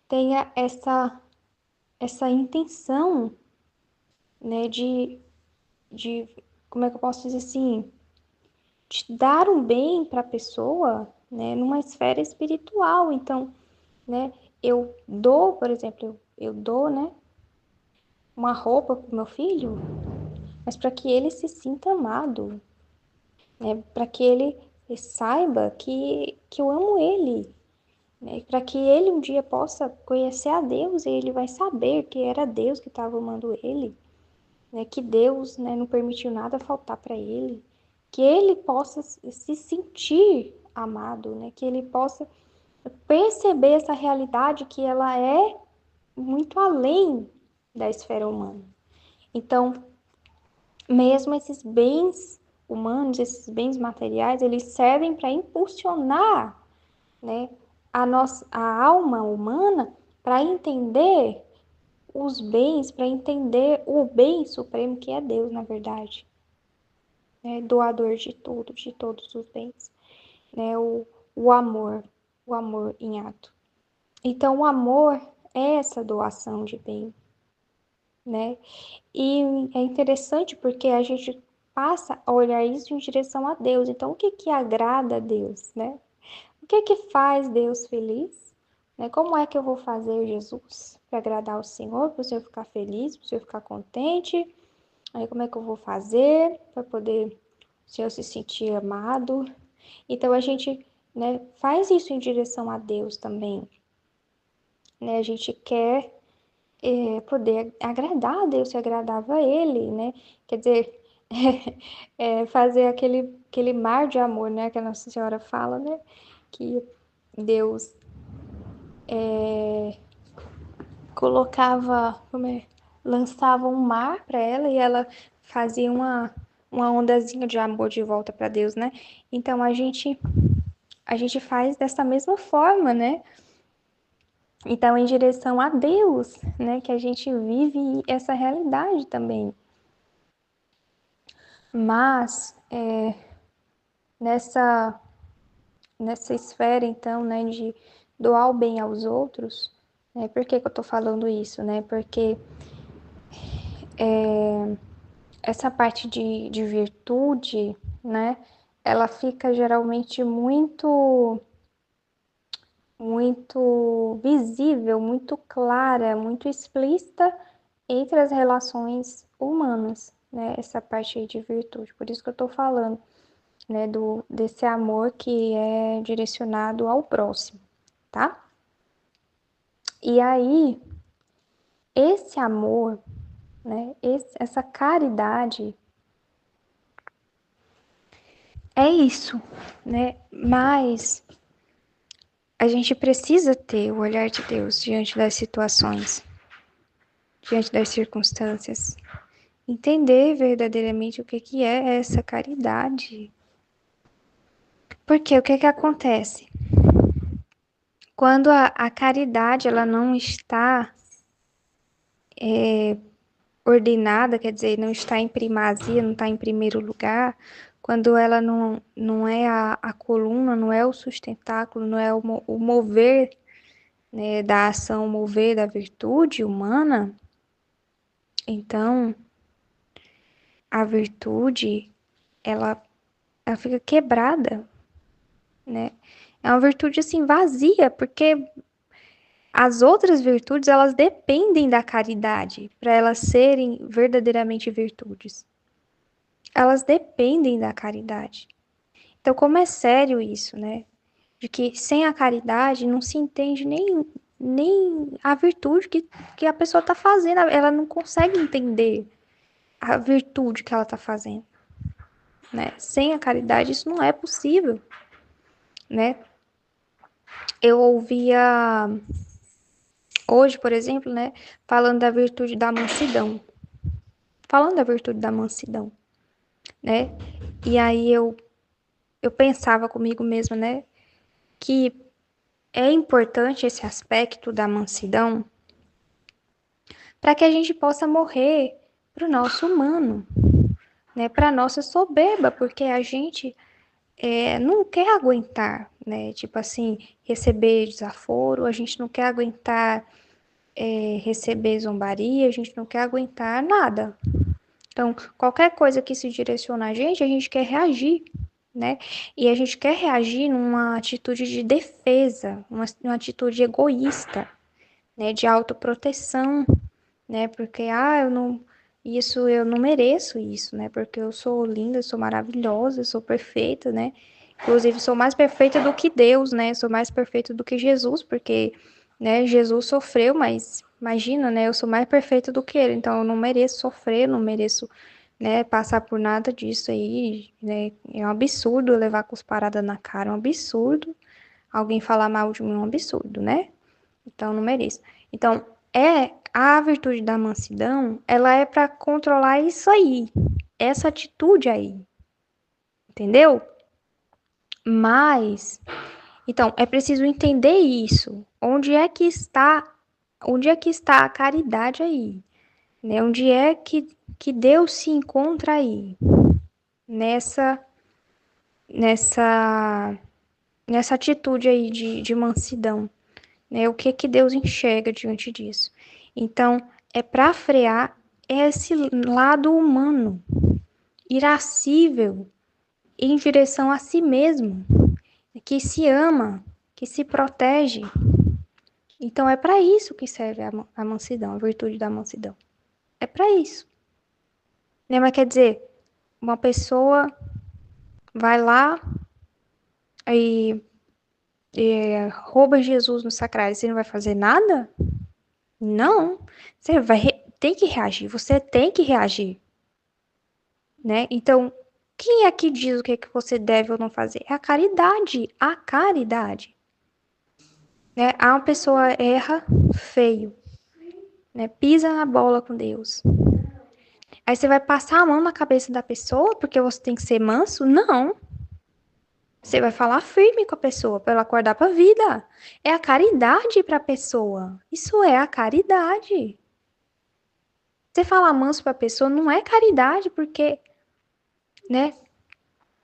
tenha essa intenção, né, de como é que eu posso dizer assim, de dar um bem para a pessoa, né, numa esfera espiritual. Então, né, eu dou, por exemplo, eu dou, né, uma roupa para o meu filho, mas para que ele se sinta amado, né, para que ele saiba que eu amo ele, né, para que ele um dia possa conhecer a Deus e ele vai saber que era Deus que estava amando ele, né, que Deus, né, não permitiu nada faltar para ele, que ele possa se sentir amado, né, que ele possa perceber essa realidade que ela é muito além da esfera humana. Então, mesmo esses bens humanos, esses bens materiais, eles servem para impulsionar, né, a alma humana para entender os bens, para entender o bem supremo que é Deus, na verdade, né, doador de tudo, de todos os bens, né, o amor, o amor em ato. Então, o amor é essa doação de bem, né? E é interessante porque a gente passa a olhar isso em direção a Deus. Então, o que que agrada a Deus, né? O que que faz Deus feliz? Né? Como é que eu vou fazer, Jesus, para agradar o Senhor, para o Senhor ficar feliz, para o Senhor ficar contente? Aí, como é que eu vou fazer para poder o Senhor se sentir amado? Então, a gente, né, faz isso em direção a Deus também, né? A gente quer poder agradar a Deus, se agradava a Ele, né? Quer dizer, fazer aquele mar de amor, né? Que a Nossa Senhora fala, né? Que Deus colocava, lançava um mar para ela e ela fazia uma ondazinha de amor de volta para Deus, né? Então a gente faz dessa mesma forma, né? Então, em direção a Deus, né? Que a gente vive essa realidade também. Mas nessa esfera, então, né, de doar o bem aos outros, né? Por que que eu tô falando isso, né? Porque essa parte de virtude, né? Ela fica geralmente muito visível, muito clara, muito explícita entre as relações humanas, né? Essa parte aí de virtude. Por isso que eu tô falando, né, desse amor que é direcionado ao próximo, tá? E aí, esse amor, né, essa caridade é isso, né? Mas a gente precisa ter o olhar de Deus diante das situações, diante das circunstâncias. Entender verdadeiramente o que é essa caridade. Porque o que acontece? Quando a caridade ela não está ordenada, quer dizer, não está em primazia, não está em primeiro lugar, quando ela não é a coluna, não é o sustentáculo, não é o mover, né, da ação, o mover da virtude humana, então a virtude ela fica quebrada, né? É uma virtude assim vazia, porque as outras virtudes elas dependem da caridade para elas serem verdadeiramente virtudes. Elas dependem da caridade. Então, como é sério isso, né? De que sem a caridade não se entende nem a virtude que a pessoa está fazendo. Ela não consegue entender a virtude que ela está fazendo, né? Sem a caridade isso não é possível, né? Eu ouvia hoje, por exemplo, né, falando da virtude da mansidão. Falando da virtude da mansidão, né? E aí eu pensava comigo mesma, né, que é importante esse aspecto da mansidão para que a gente possa morrer para o nosso humano, né, para nossa soberba, porque a gente não quer aguentar, né, tipo assim, receber desaforo, a gente não quer aguentar receber zombaria, a gente não quer aguentar nada. Então, qualquer coisa que se direciona a gente quer reagir, né? E a gente quer reagir numa atitude de defesa, uma atitude egoísta, né? De autoproteção, né? Porque, eu não mereço isso, né? Porque eu sou linda, eu sou maravilhosa, eu sou perfeita, né? Inclusive, sou mais perfeita do que Deus, né? Sou mais perfeita do que Jesus, porque, né, Jesus sofreu, mas imagina, né? Eu sou mais perfeita do que ele, então eu não mereço sofrer, não mereço, né, passar por nada disso aí, né? É um absurdo eu levar cusparada na cara, é um absurdo. Alguém falar mal de mim é um absurdo, né? Então não mereço. Então, a virtude da mansidão, ela é para controlar isso aí, essa atitude aí, entendeu? Mas, então, é preciso entender isso. Onde é que está a caridade aí? Né? Onde é que Deus se encontra aí? Nessa, nessa, nessa atitude aí de mansidão, né? O que que Deus enxerga diante disso? Então, é para frear esse lado humano, irascível, em direção a si mesmo, que se ama, que se protege. Então, é para isso que serve a mansidão, a virtude da mansidão. É para isso. Né? Mas quer dizer, uma pessoa vai lá e rouba Jesus no sacrário, você não vai fazer nada? Não. Você tem que reagir, você tem que reagir, né? Então, quem é que diz o que é que você deve ou não fazer? É a caridade, né? Uma pessoa erra feio, né? Pisa na bola com Deus. Aí você vai passar a mão na cabeça da pessoa porque você tem que ser manso? Não. Você vai falar firme com a pessoa para ela acordar para a vida. É a caridade para a pessoa. Isso é a caridade. Você falar manso para a pessoa não é caridade, porque, né,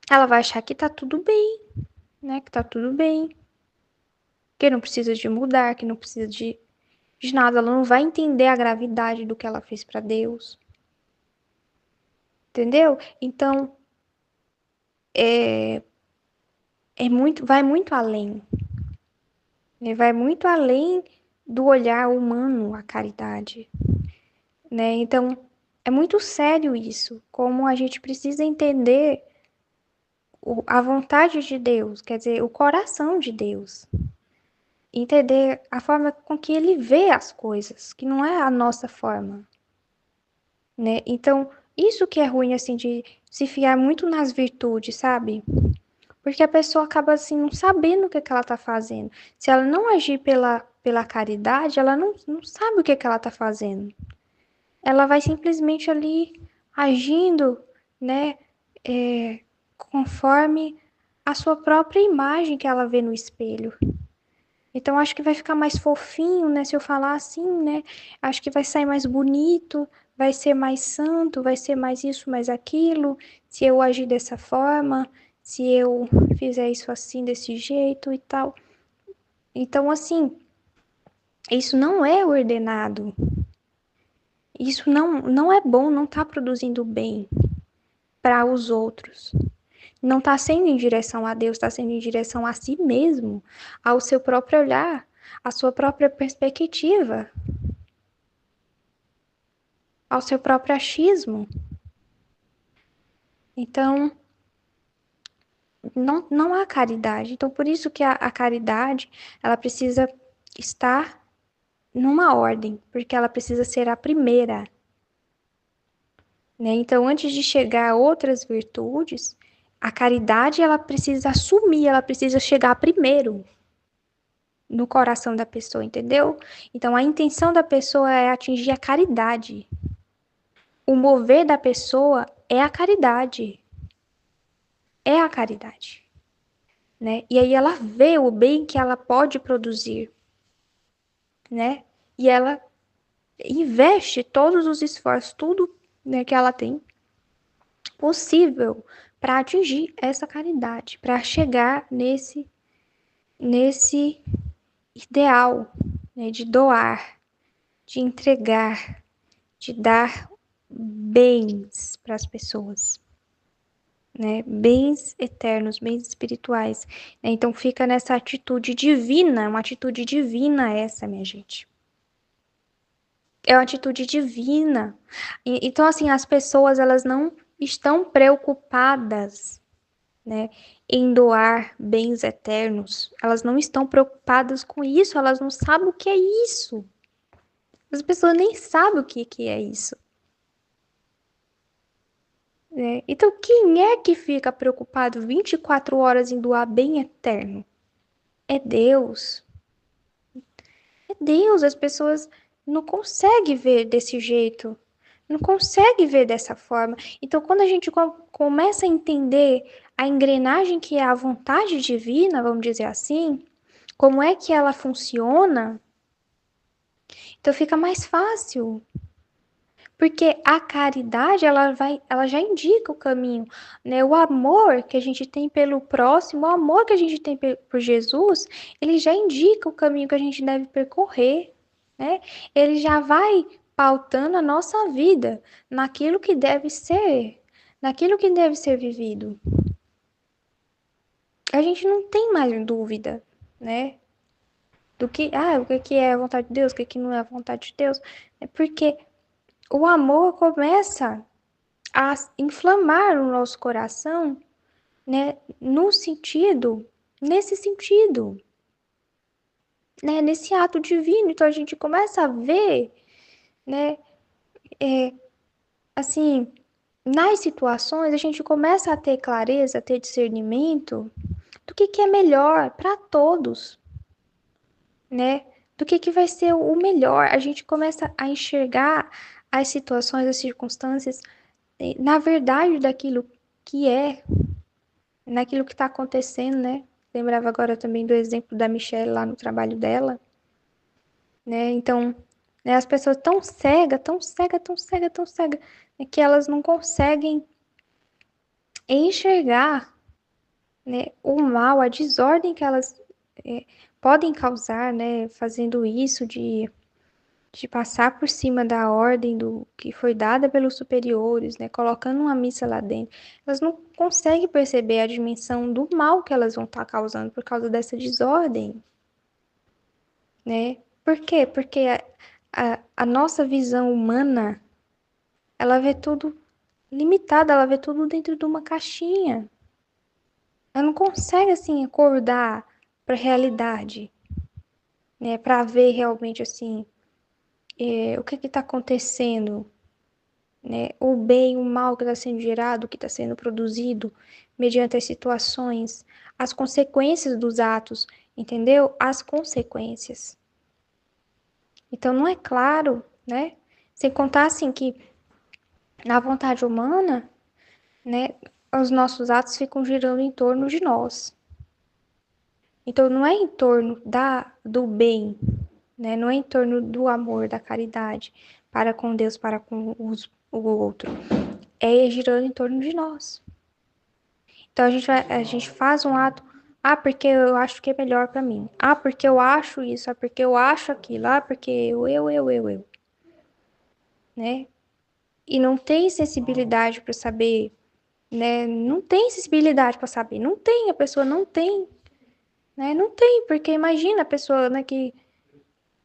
ela vai achar que tá tudo bem, né, que tá tudo bem, que não precisa de mudar, que não precisa de nada. Ela não vai entender a gravidade do que ela fez para Deus. Entendeu? Então, é, vai muito além, né? Vai muito além do olhar humano a caridade, né? Então, é muito sério isso, como a gente precisa entender a vontade de Deus, quer dizer, o coração de Deus. Entender a forma com que ele vê as coisas, que não é a nossa forma, né? Então, isso que é ruim, assim, de se fiar muito nas virtudes, sabe? Porque a pessoa acaba, assim, não sabendo o que que ela tá fazendo. Se ela não agir pela caridade, ela não sabe o que que ela tá fazendo. Ela vai simplesmente ali agindo, né? Conforme a sua própria imagem que ela vê no espelho. Então acho que vai ficar mais fofinho, né? Se eu falar assim, né? Acho que vai sair mais bonito, vai ser mais santo, vai ser mais isso, mais aquilo. Se eu agir dessa forma, se eu fizer isso assim, desse jeito e tal. Então, assim, isso não é ordenado. Isso não é bom, não está produzindo bem para os outros. Não está sendo em direção a Deus, está sendo em direção a si mesmo, ao seu próprio olhar, à sua própria perspectiva, ao seu próprio achismo. Então, não há caridade. Então, por isso que a caridade, ela precisa estar numa ordem, porque ela precisa ser a primeira, né? Então, antes de chegar a outras virtudes, a caridade, ela precisa assumir, ela precisa chegar primeiro no coração da pessoa, entendeu? Então, a intenção da pessoa é atingir a caridade. O mover da pessoa é a caridade. É a caridade. Né? E aí ela vê o bem que ela pode produzir, né? E ela investe todos os esforços, tudo, né, que ela tem possível para atingir essa caridade, para chegar nesse ideal, né, de doar, de entregar, de dar bens para as pessoas. Né, bens eternos, bens espirituais. Né? Então fica nessa atitude divina, uma atitude divina essa, minha gente. É uma atitude divina. Então, assim, as pessoas, elas não estão preocupadas, né, em doar bens eternos. Elas não estão preocupadas com isso, elas não sabem o que é isso. As pessoas nem sabem o que é isso. Né? Então, quem é que fica preocupado 24 horas em doar bem eterno? É Deus. É Deus. As pessoas não conseguem ver desse jeito. Não conseguem ver dessa forma. Então, quando a gente começa a entender a engrenagem que é a vontade divina, vamos dizer assim, como é que ela funciona, então fica mais fácil. Porque a caridade, ela já indica o caminho, né? O amor que a gente tem pelo próximo, o amor que a gente tem por Jesus, ele já indica o caminho que a gente deve percorrer, né? Ele já vai pautando a nossa vida naquilo que deve ser vivido. A gente não tem mais dúvida, né? O que é a vontade de Deus, o que não é a vontade de Deus. É porque o amor começa a inflamar o nosso coração, né, nesse sentido, né, nesse ato divino. Então a gente começa a ver, né, assim, nas situações a gente começa a ter clareza, a ter discernimento do que é melhor para todos, né? Do que vai ser o melhor. A gente começa a enxergar as situações, as circunstâncias, na verdade daquilo que é, naquilo que está acontecendo, né? Lembrava agora também do exemplo da Michelle lá no trabalho dela, né? Então, né, as pessoas tão cega, tão cega, tão cega, tão cega, né, que elas não conseguem enxergar, né, o mal, a desordem que elas podem causar, né, fazendo isso de passar por cima da ordem do que foi dada pelos superiores, né, colocando uma missa lá dentro, elas não conseguem perceber a dimensão do mal que elas vão estar causando por causa dessa desordem, né? Por quê? Porque a nossa visão humana, ela vê tudo limitado, ela vê tudo dentro de uma caixinha. Ela não consegue, assim, acordar para a realidade, né? Para ver realmente, assim, o que está acontecendo, né? O bem, o mal que está sendo gerado, o que está sendo produzido mediante as situações, as consequências dos atos, entendeu? As consequências. Então, não é claro, né? Sem contar, assim, que na vontade humana, né, os nossos atos ficam girando em torno de nós. Então, não é em torno do bem, né? Não é em torno do amor, da caridade para com Deus, para com o outro. É girando em torno de nós. Então, a gente faz um ato, porque eu acho que é melhor para mim. Porque eu acho isso, porque eu acho aquilo, porque eu, né? E não tem sensibilidade para saber, né? Não tem sensibilidade para saber. Não tem, a pessoa não tem, né? Não tem, porque imagina a pessoa, né, que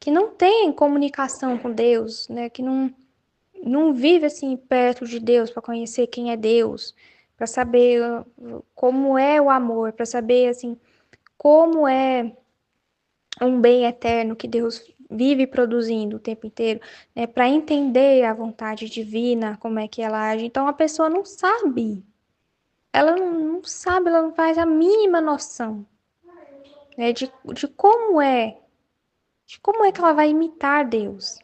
não tem comunicação com Deus, né? Que não vive assim perto de Deus para conhecer quem é Deus, para saber como é o amor, para saber assim como é um bem eterno que Deus vive produzindo o tempo inteiro, né? Para entender a vontade divina, como é que ela age. Então a pessoa não sabe. Ela não sabe, ela não faz a mínima noção, né, de como é que ela vai imitar Deus,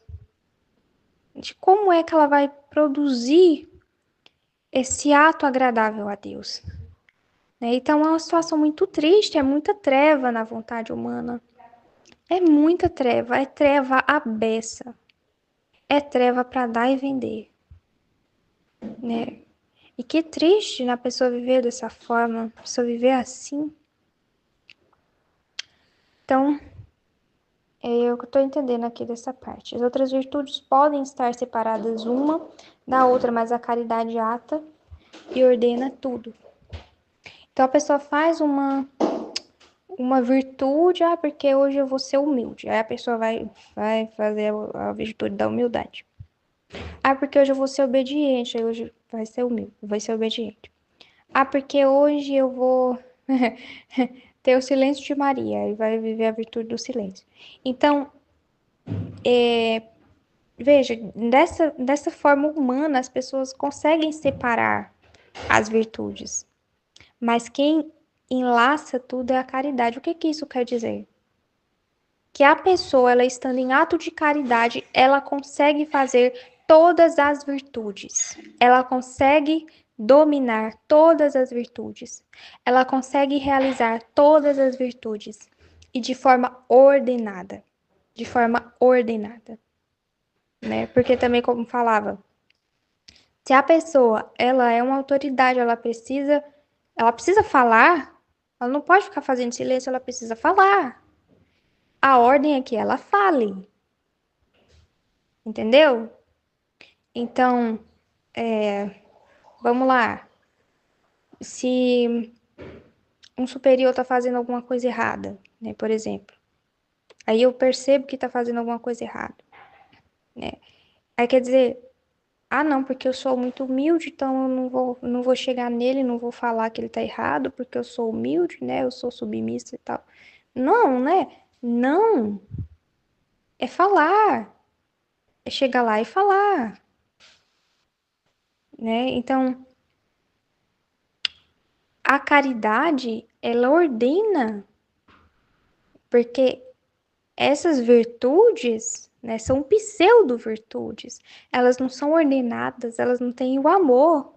de como é que ela vai produzir esse ato agradável a Deus. Né? Então é uma situação muito triste, é muita treva na vontade humana. É muita treva, é treva à beça. É treva para dar e vender. Né? E que triste na pessoa viver dessa forma, a pessoa viver assim. Então, é o que eu estou entendendo aqui dessa parte. As outras virtudes podem estar separadas uma da outra, mas a caridade ata e ordena tudo. Então a pessoa faz uma virtude, porque hoje eu vou ser humilde. Aí a pessoa vai fazer a virtude da humildade. Porque hoje eu vou ser obediente, aí hoje vai ser humilde, vai ser obediente. Porque hoje eu vou ter o silêncio de Maria, e vai viver a virtude do silêncio. Então, veja, dessa forma humana, as pessoas conseguem separar as virtudes. Mas quem enlaça tudo é a caridade. O que isso quer dizer? Que a pessoa, ela estando em ato de caridade, ela consegue fazer todas as virtudes. Ela consegue dominar todas as virtudes. Ela consegue realizar todas as virtudes e de forma ordenada. De forma ordenada, né? Porque também, como falava, se a pessoa, ela é uma autoridade, ela precisa falar, ela não pode ficar fazendo silêncio, ela precisa falar. A ordem é que ela fale, entendeu? Então, vamos lá. Se um superior está fazendo alguma coisa errada, né, por exemplo, aí eu percebo que está fazendo alguma coisa errada, né? Aí quer dizer, não, porque eu sou muito humilde, então eu não vou chegar nele, não vou falar que ele está errado, porque eu sou humilde, né? Eu sou submissa e tal. Não, né? Não. É falar. É chegar lá e falar, né? Então, a caridade, ela ordena, porque essas virtudes, né, são pseudo-virtudes. Elas não são ordenadas, elas não têm o amor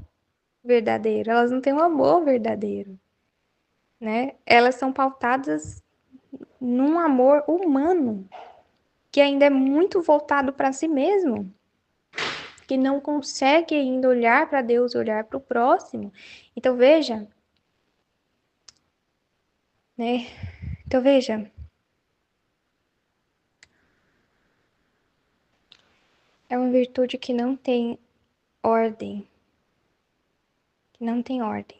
verdadeiro, elas não têm o amor verdadeiro, né? Elas são pautadas num amor humano, que ainda é muito voltado para si mesmo, que não consegue ainda olhar para Deus, olhar para o próximo. Então veja, né? Então veja, é uma virtude que não tem ordem, que não tem ordem.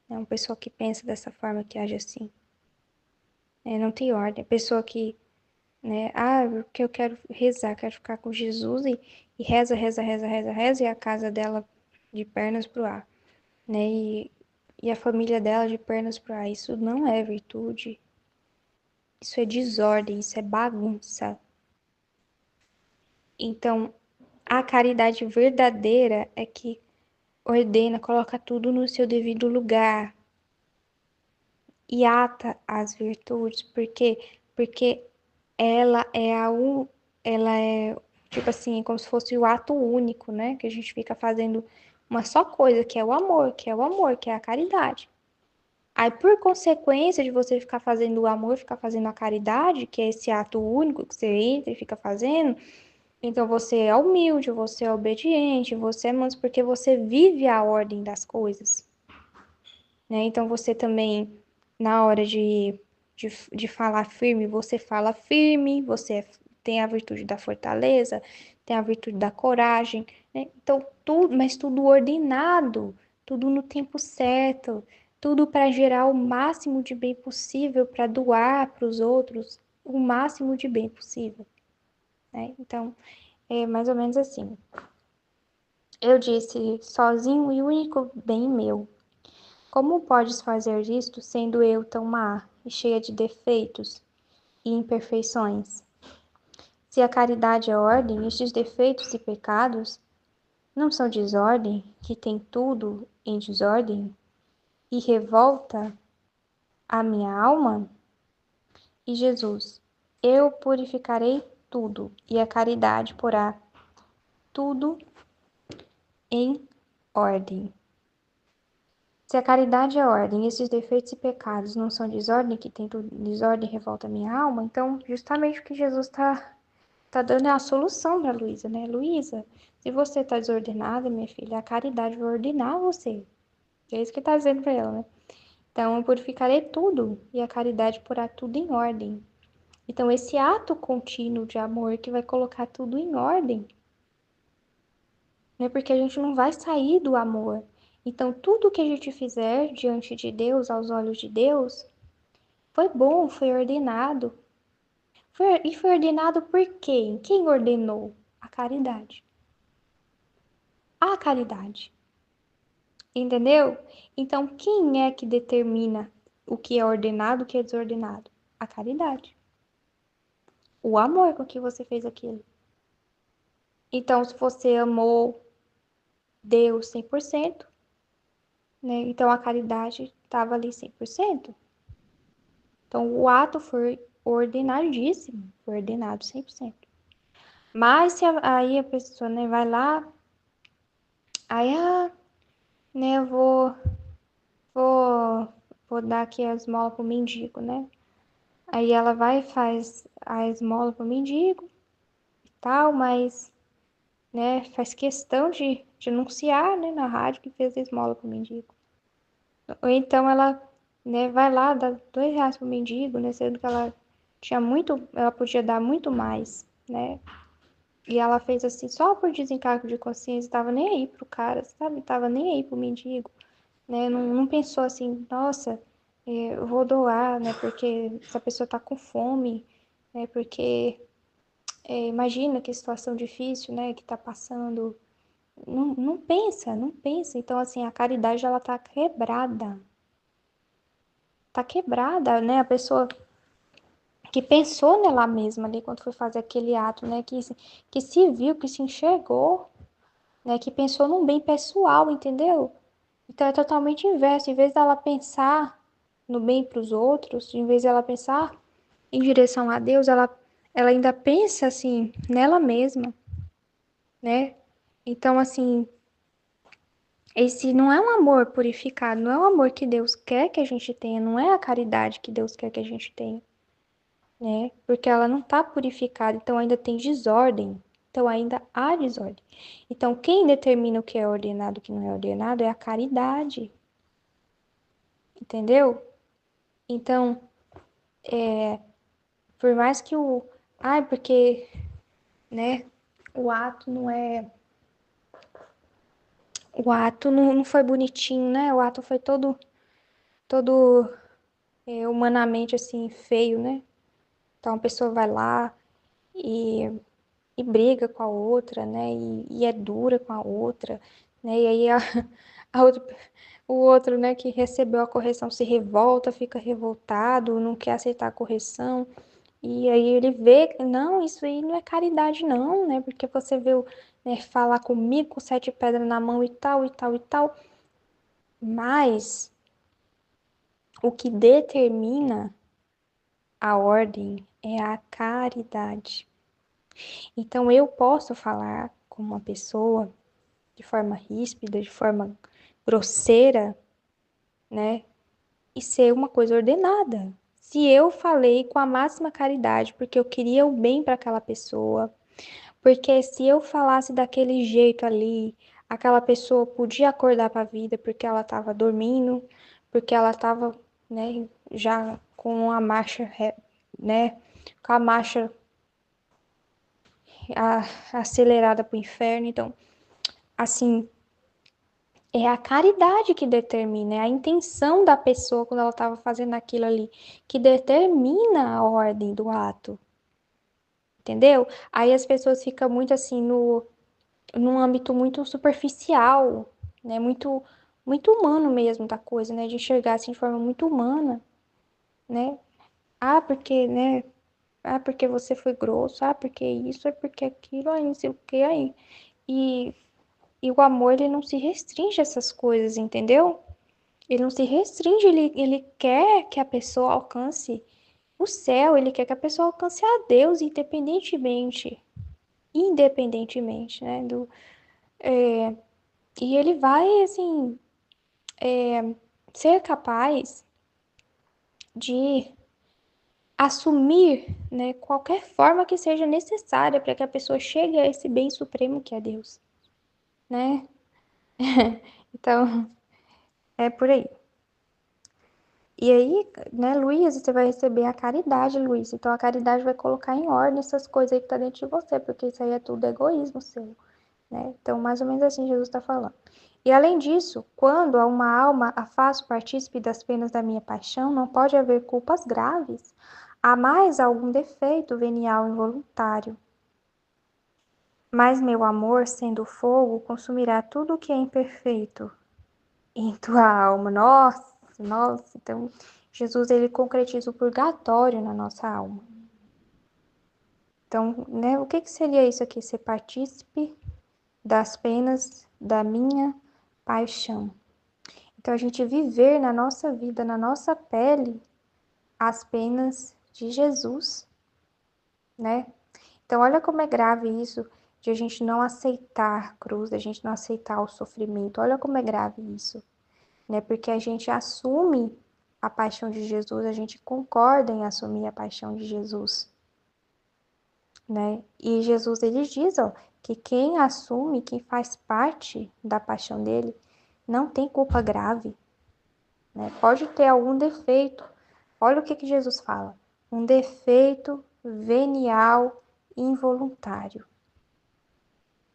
É uma pessoa que pensa dessa forma, que age assim. Não tem ordem. A pessoa que, né, porque eu quero rezar, quero ficar com Jesus e reza, reza, reza, reza, reza, e a casa dela de pernas pro ar, né? E a família dela de pernas pro ar. Isso não é virtude. Isso é desordem, isso é bagunça. Então, a caridade verdadeira é que ordena, coloca tudo no seu devido lugar e ata as virtudes, porque ela é tipo assim, como se fosse o ato único, né? Que a gente fica fazendo uma só coisa, que é o amor, que é o amor, que é a caridade. Aí, por consequência de você ficar fazendo o amor, ficar fazendo a caridade, que é esse ato único que você entra e fica fazendo, então você é humilde, você é obediente, você é manso, porque você vive a ordem das coisas, né? Então você também, na hora de falar firme, você fala firme, tem a virtude da fortaleza, tem a virtude da coragem, né? Então tudo, mas tudo ordenado, tudo no tempo certo, tudo para gerar o máximo de bem possível, para doar para os outros o máximo de bem possível, né? Então, é mais ou menos assim. Eu disse, sozinho e único bem meu. Como podes fazer isto, sendo eu tão má e cheia de defeitos e imperfeições? Se a caridade é ordem, estes defeitos e pecados não são desordem, que tem tudo em desordem e revolta a minha alma? E Jesus, eu purificarei tudo, e a caridade porá tudo em ordem. Se a caridade é ordem, esses defeitos e pecados não são desordem, que tem tudo desordem e revolta a minha alma, então justamente o que Jesus tá dando é a solução para Luísa, né? Luísa, se você tá desordenada, minha filha, a caridade vai ordenar você. É isso que tá dizendo para ela, né? Então eu purificarei tudo e a caridade porá tudo em ordem. Então esse ato contínuo de amor que vai colocar tudo em ordem, né? Porque a gente não vai sair do amor. Então, tudo que a gente fizer diante de Deus, aos olhos de Deus, foi bom, foi ordenado. E foi ordenado por quem? Quem ordenou? A caridade. A caridade. Entendeu? Então, quem é que determina o que é ordenado e o que é desordenado? A caridade. O amor com que você fez aquilo. Então, se você amou Deus 100%, né? Então a caridade estava ali 100%. Então, o ato foi ordenadíssimo, foi ordenado 100%. Mas se aí a pessoa, né, vai lá, aí, né, vou, vou dar aqui a esmola pro mendigo, né? Aí ela vai e faz a esmola pro mendigo e tal, mas, né, faz questão de anunciar, né, na rádio que fez a esmola pro mendigo. Ou então ela, né, vai lá, dá R$ 2 pro mendigo, né, sendo que ela tinha muito, ela podia dar muito mais, né? E ela fez assim só por desencargo de consciência, tava nem aí pro cara, sabe? Tava nem aí pro mendigo, né? Não pensou assim, nossa, eu vou doar, né? Porque essa pessoa tá com fome, né? Porque imagina que situação difícil, né? Que tá passando. Não pensa, não pensa. Então, assim, a caridade, ela tá quebrada. Tá quebrada, né? A pessoa que pensou nela mesma ali quando foi fazer aquele ato, né? Que se viu, que se enxergou, né? Que pensou num bem pessoal, entendeu? Então é totalmente inverso. Em vez dela pensar no bem para os outros, em vez dela pensar em direção a Deus, ela ainda pensa assim nela mesma, né? Então, assim, esse não é um amor purificado, não é o amor que Deus quer que a gente tenha, não é a caridade que Deus quer que a gente tenha, né? Porque ela não está purificada, então ainda tem desordem. Então ainda há desordem. Então quem determina o que é ordenado e o que não é ordenado é a caridade. Entendeu? Então, por mais que porque, né? o ato não é. O ato não foi bonitinho, né? O ato foi todo humanamente assim, feio, né? Então a pessoa vai lá e, e briga com a outra, né? E é dura com a outra, né? E aí a outra, o outro, né, que recebeu a correção se revolta, fica revoltado, não quer aceitar a correção. E aí ele vê que, não, isso aí não é caridade não, né? Porque você veio, né, falar comigo com 7 pedras na mão e tal, e tal, e tal. Mas o que determina a ordem é a caridade. Então eu posso falar com uma pessoa de forma ríspida, de forma grosseira, né? E ser uma coisa ordenada. Se eu falei com a máxima caridade, porque eu queria o bem para aquela pessoa, porque se eu falasse daquele jeito ali, aquela pessoa podia acordar para a vida porque ela estava dormindo, porque ela estava, né, já com a marcha, né, com a marcha acelerada para o inferno. Então, assim, é a caridade que determina, é a intenção da pessoa quando ela estava fazendo aquilo ali, que determina a ordem do ato, entendeu? Aí as pessoas ficam muito assim num âmbito muito superficial, né? Muito humano mesmo da coisa, né? De enxergar assim de forma muito humana, né? Ah, porque, né? Ah, porque você foi grosso, ah, porque isso, é porque aquilo, aí não sei o que aí. E, e o amor, ele não se restringe a essas coisas, entendeu? Ele não se restringe, ele quer que a pessoa alcance o céu, ele quer que a pessoa alcance a Deus, independentemente, né, e ele vai, assim, ser capaz de assumir, né, qualquer forma que seja necessária para que a pessoa chegue a esse bem supremo que é Deus, né? Então, é por aí. E aí, né, Luiz, você vai receber a caridade, Luiz. Então, a caridade vai colocar em ordem essas coisas aí que tá dentro de você, porque isso aí é tudo egoísmo seu, né? Então, mais ou menos assim Jesus está falando. E além disso, quando a uma alma a faço partícipe das penas da minha paixão, não pode haver culpas graves. Há mais algum defeito venial involuntário. Mas meu amor, sendo fogo, consumirá tudo o que é imperfeito em tua alma. Nossa, nossa. Então, Jesus, ele concretiza o purgatório na nossa alma. Então, né, o que que seria isso aqui? Ser partícipe das penas da minha paixão. Então, a gente viver na nossa vida, na nossa pele, as penas de Jesus, né? Então, olha como é grave isso de a gente não aceitar a cruz, de a gente não aceitar o sofrimento. Olha como é grave isso, né? Porque a gente assume a paixão de Jesus, a gente concorda em assumir a paixão de Jesus, né? E Jesus, ele diz, ó, que quem assume, quem faz parte da paixão dele, não tem culpa grave, né? Pode ter algum defeito. Olha o que que Jesus fala. Um defeito venial involuntário,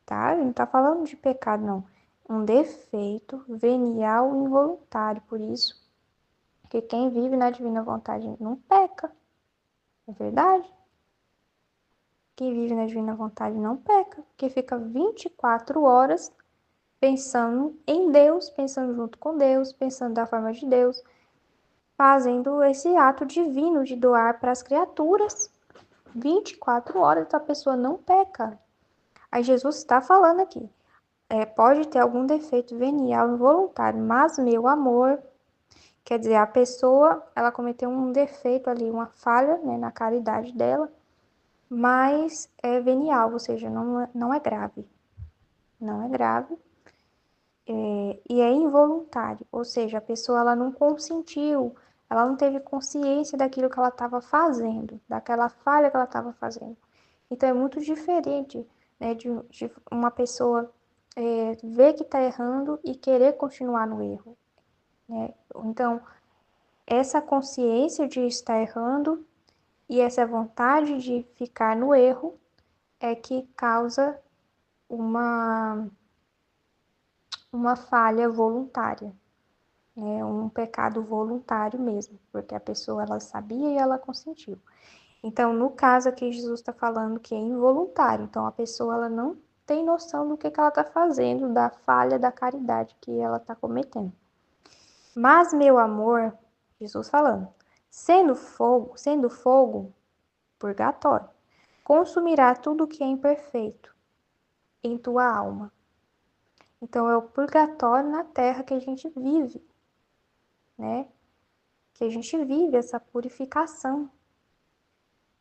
tá? Ele não tá falando de pecado, não. Um defeito venial involuntário. Por isso, que quem vive na divina vontade não peca. É verdade? Quem vive na divina vontade não peca, porque fica 24 horas pensando em Deus, pensando junto com Deus, pensando da forma de Deus, fazendo esse ato divino de doar para as criaturas. 24 horas a pessoa não peca. Aí Jesus está falando aqui. Pode ter algum defeito venial involuntário, mas meu amor, quer dizer, a pessoa, ela cometeu um defeito ali, uma falha, né, na caridade dela, mas é venial, ou seja, não é grave. Não é grave. E é involuntário, ou seja, a pessoa ela não consentiu, ela não teve consciência daquilo que ela estava fazendo, daquela falha que ela estava fazendo. Então é muito diferente, né, de uma pessoa ver que está errando e querer continuar no erro, né? Então, essa consciência de estar errando e essa vontade de ficar no erro é que causa uma falha voluntária, né? Um pecado voluntário mesmo, porque a pessoa ela sabia e ela consentiu. Então, no caso aqui, Jesus está falando que é involuntário. Então, a pessoa ela não tem noção do que ela está fazendo, da falha da caridade que ela está cometendo. Mas meu amor, Jesus falando, sendo fogo, purgatório, consumirá tudo que é imperfeito em tua alma. Então, é o purgatório na terra que a gente vive, né? Que a gente vive essa purificação,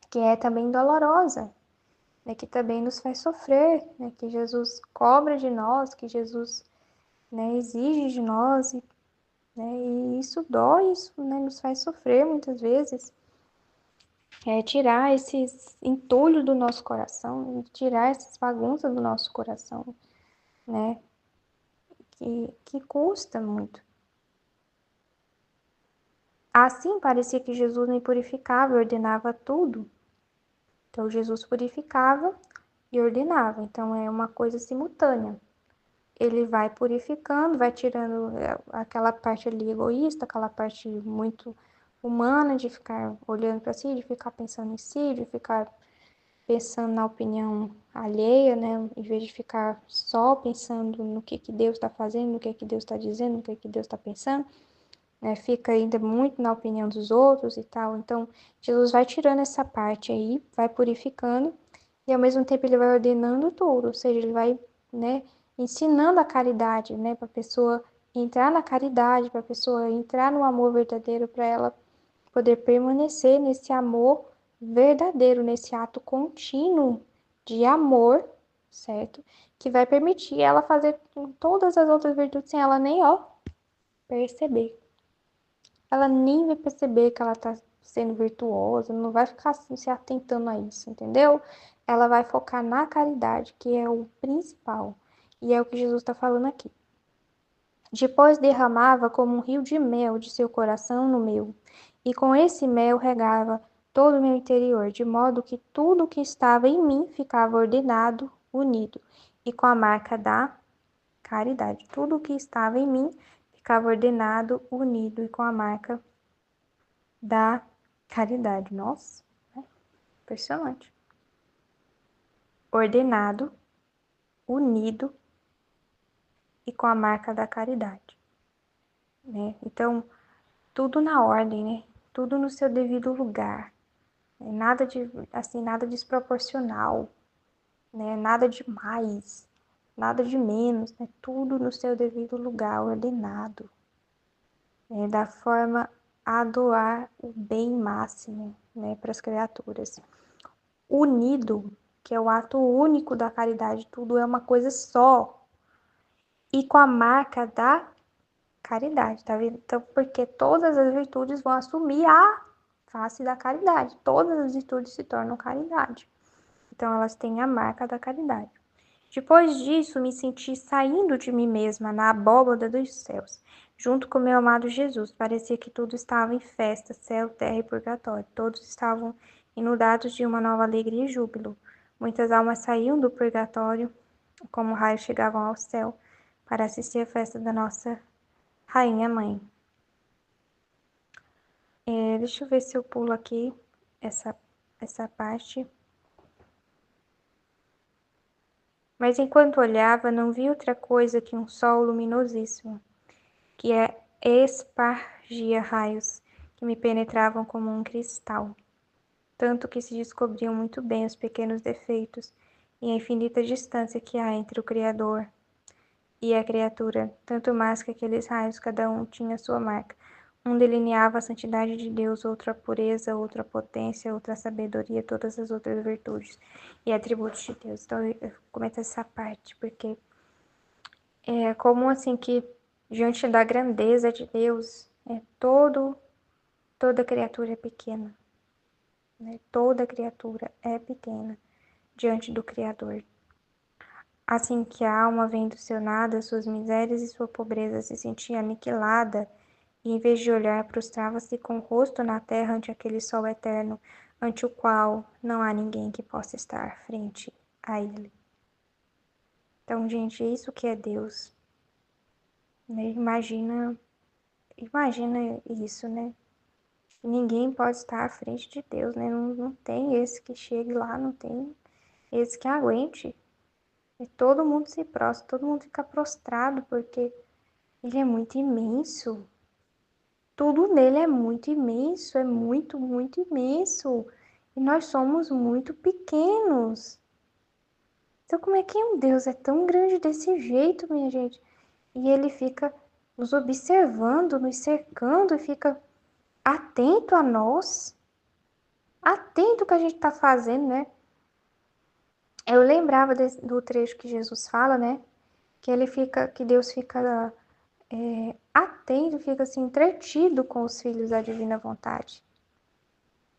que é também dolorosa, né? Que também nos faz sofrer, né? Que Jesus cobra de nós, que Jesus, né, exige de nós, né? E isso dói, isso, né, nos faz sofrer muitas vezes. É tirar esses entulhos do nosso coração, tirar essas bagunças do nosso coração, né? Que custa muito. Assim, parecia que Jesus me purificava e ordenava tudo. Então, Jesus purificava e ordenava. Então, é uma coisa simultânea. Ele vai purificando, vai tirando aquela parte ali egoísta, aquela parte muito humana de ficar olhando para si, de ficar pensando em si, de ficar pensando na opinião alheia, né? Em vez de ficar só pensando no que Deus está fazendo, no que Deus está dizendo, no que Deus está pensando, né? Fica ainda muito na opinião dos outros e tal. Então, Jesus vai tirando essa parte aí, vai purificando e ao mesmo tempo ele vai ordenando tudo, ou seja, ele vai, né, ensinando a caridade, né, para a pessoa entrar na caridade, para a pessoa entrar no amor verdadeiro, para ela poder permanecer nesse amor verdadeiro, nesse ato contínuo de amor, certo? Que vai permitir ela fazer todas as outras virtudes sem ela nem, ó, perceber. Ela nem vai perceber que ela tá sendo virtuosa, não vai ficar assim, se atentando a isso, entendeu? Ela vai focar na caridade, que é o principal. E é o que Jesus está falando aqui. Depois derramava como um rio de mel de seu coração no meu, e com esse mel regava todo o meu interior, de modo que tudo que estava em mim ficava ordenado, unido, e com a marca da caridade. Tudo que estava em mim ficava ordenado, unido, e com a marca da caridade. Nossa, né? Impressionante. Ordenado, unido e com a marca da caridade, né? Então, tudo na ordem, né? Tudo no seu devido lugar. Né? Nada de, assim, nada desproporcional, né? Nada de mais, nada de menos, né? Tudo no seu devido lugar, ordenado, né? Da forma a doar o bem máximo, né, para as criaturas. Unido, que é o ato único da caridade, tudo é uma coisa só. E com a marca da caridade, tá vendo? Então, porque todas as virtudes vão assumir a face da caridade. Todas as virtudes se tornam caridade. Então, elas têm a marca da caridade. Depois disso, me senti saindo de mim mesma na abóbada dos céus, junto com meu amado Jesus. Parecia que tudo estava em festa, céu, terra e purgatório. Todos estavam inundados de uma nova alegria e júbilo. Muitas almas saíam do purgatório, como raios chegavam ao céu, para assistir à festa da nossa Rainha Mãe. Deixa eu ver se eu pulo aqui essa parte. Mas enquanto olhava, não vi outra coisa que um sol luminosíssimo, que espargia raios que me penetravam como um cristal, tanto que se descobriam muito bem os pequenos defeitos e a infinita distância que há entre o Criador e a criatura, tanto mais que aqueles raios cada um tinha sua marca. Um delineava a santidade de Deus, outro a pureza, outro a potência, outra a sabedoria, todas as outras virtudes e atributos de Deus. Então eu comento essa parte, porque é comum assim que diante da grandeza de Deus, toda criatura é pequena, né? Toda criatura é pequena diante do Criador. Assim que a alma vem do seu nada, suas misérias e sua pobreza se sentia aniquilada, e em vez de olhar, prostrava-se com o rosto na terra ante aquele sol eterno, ante o qual não há ninguém que possa estar frente a ele. Então, gente, isso que é Deus, né? Imagina isso, né? Ninguém pode estar à frente de Deus, né? Não tem esse que chegue lá, não tem esse que aguente. E todo mundo se prostra, todo mundo fica prostrado, porque ele é muito imenso. Tudo nele é muito imenso, é muito, muito imenso. E nós somos muito pequenos. Então, como é que um Deus é tão grande desse jeito, minha gente? E ele fica nos observando, nos cercando e fica atento a nós, atento ao que a gente está fazendo, né? Eu lembrava do trecho que Jesus fala, né? Que Deus fica atento, fica assim, entretido com os filhos da divina vontade.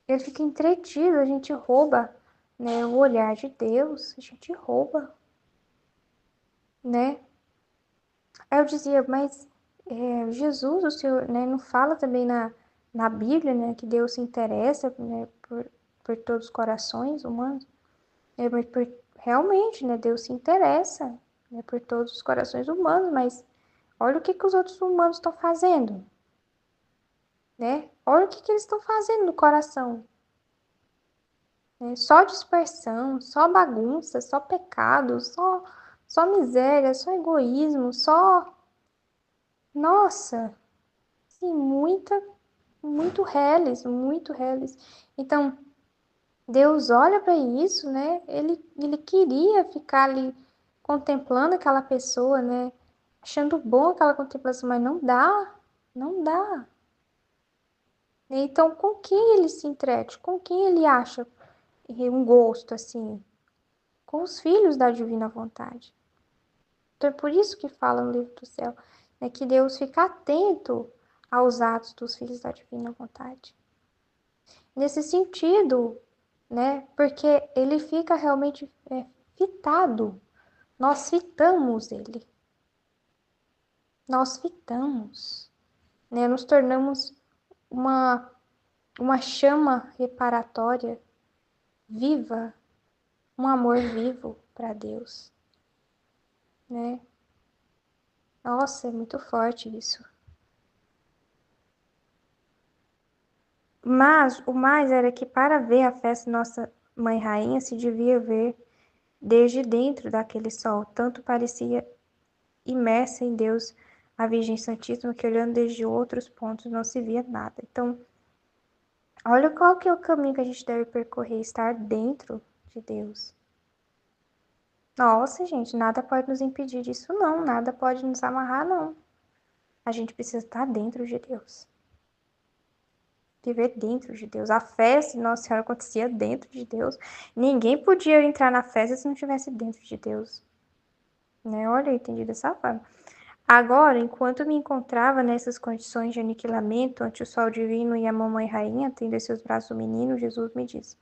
Ele fica entretido, a gente rouba, né, o olhar de Deus, a gente rouba, né? Aí eu dizia, mas Jesus, o Senhor, né, não fala também na Bíblia, né, que Deus se interessa, né, por todos os corações humanos? Mas realmente, né, Deus se interessa, né, por todos os corações humanos, mas olha o que os outros humanos estão fazendo, né? Olha o que eles estão fazendo no coração. Né? Só dispersão, só bagunça, só pecado, só miséria, só egoísmo, só... Nossa, sim, muito reles, muito reles. Então, Deus olha para isso, né? Ele queria ficar ali contemplando aquela pessoa, né? Achando bom aquela contemplação, mas não dá, não dá. Então, com quem ele se entrete? Com quem ele acha um gosto assim? Com os filhos da divina vontade. Então, é por isso que fala no livro do céu, né, que Deus fica atento aos atos dos filhos da divina vontade. Nesse sentido, né, porque ele fica realmente fitado. Nós fitamos ele. Nós fitamos, né? Nos tornamos uma, uma chama reparatória viva, um amor vivo para Deus, né? Nossa, é muito forte isso. Mas o mais era que para ver a festa de Nossa Mãe Rainha se devia ver desde dentro daquele sol, tanto parecia imersa em Deus a Virgem Santíssima que olhando desde outros pontos não se via nada. Então, olha qual que é o caminho que a gente deve percorrer, estar dentro de Deus. Nossa, gente, nada pode nos impedir disso, não. Nada pode nos amarrar, não. A gente precisa estar dentro de Deus. Viver dentro de Deus. A festa de Nossa Senhora acontecia dentro de Deus. Ninguém podia entrar na festa se não estivesse dentro de Deus. Né? Olha, eu entendi dessa forma. Agora, enquanto me encontrava nessas condições de aniquilamento ante o sol divino e a mamãe rainha, tendo em seus braços o menino, Jesus me disse: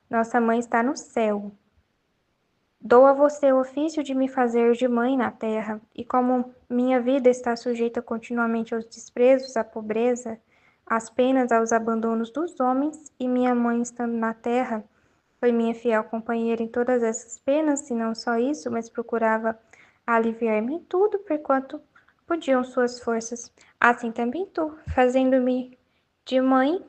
Nossa mãe está no céu. Dou a você o ofício de me fazer de mãe na terra, e como minha vida está sujeita continuamente aos desprezos, à pobreza, às penas, aos abandonos dos homens, e minha mãe estando na terra, foi minha fiel companheira em todas essas penas, e não só isso, mas procurava aliviar-me em tudo, porquanto podiam suas forças. Assim também tu, fazendo-me de mãe,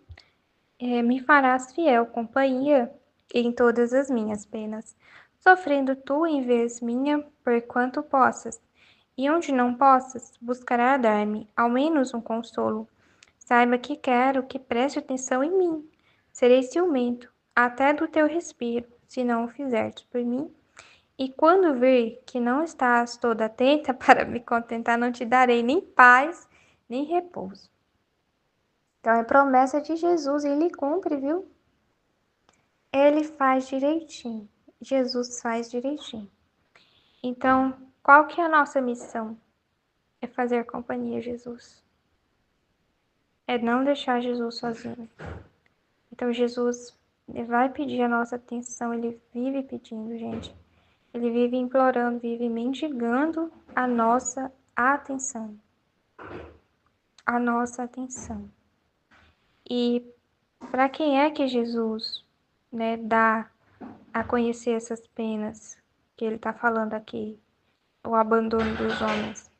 me farás fiel companhia em todas as minhas penas, sofrendo tu em vez minha, por quanto possas, e onde não possas, buscará dar-me, ao menos um consolo. Saiba que quero que preste atenção em mim. Serei ciumento, até do teu respiro, se não o fizeres por mim. E quando vir que não estás toda atenta para me contentar, não te darei nem paz, nem repouso. Então é promessa de Jesus e ele cumpre, viu? Ele faz direitinho. Jesus faz direitinho. Então, qual que é a nossa missão? É fazer companhia a Jesus. É não deixar Jesus sozinho. Então, Jesus vai pedir a nossa atenção. Ele vive pedindo, gente. Ele vive implorando, vive mendigando a nossa atenção. A nossa atenção. E para quem é que Jesus, né, dá a conhecer essas penas que ele está falando aqui? o abandono dos homens.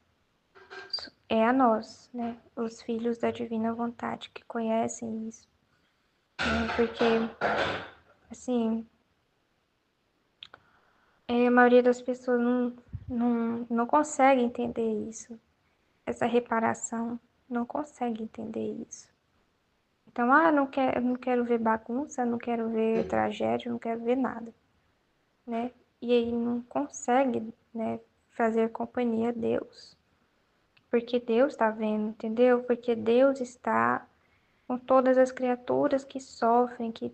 É a nós, né, os filhos da divina vontade, que conhecem isso, né, porque, assim, a maioria das pessoas não consegue entender isso, essa reparação, não consegue entender isso. Então, não quero ver bagunça, não quero ver tragédia, não quero ver nada, né? E aí não consegue, né, fazer companhia a Deus. Porque Deus está vendo, entendeu? Porque Deus está com todas as criaturas que sofrem, que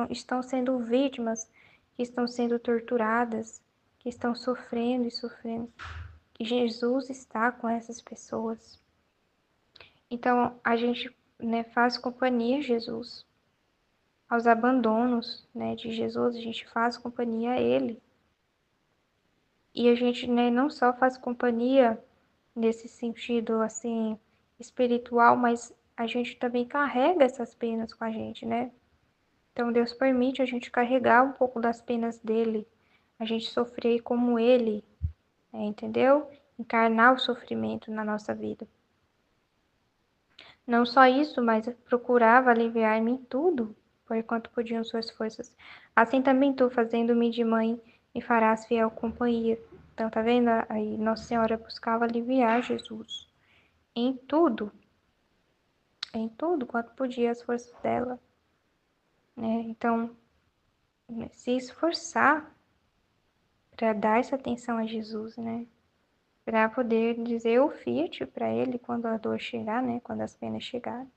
estão sendo vítimas, que estão sendo torturadas, que estão sofrendo e sofrendo. E Jesus está com essas pessoas. Então, a gente, né, faz companhia a Jesus. Aos abandonos, né, de Jesus, a gente faz companhia a Ele. E a gente, né, não só faz companhia nesse sentido, assim, espiritual, mas a gente também carrega essas penas com a gente, né? Então, Deus permite a gente carregar um pouco das penas dele, a gente sofrer como ele, né, entendeu? Encarnar o sofrimento na nossa vida. Não só isso, mas procurava aliviar-me em tudo, por quanto podiam suas forças. Assim também tu, fazendo-me de mãe, me farás fiel companhia. Então, tá vendo? Aí Nossa Senhora buscava aliviar Jesus em tudo quanto podia as forças dela, né? Então, se esforçar para dar essa atenção a Jesus, né? Para poder dizer o fiat para ele quando a dor chegar, né? Quando as penas chegarem.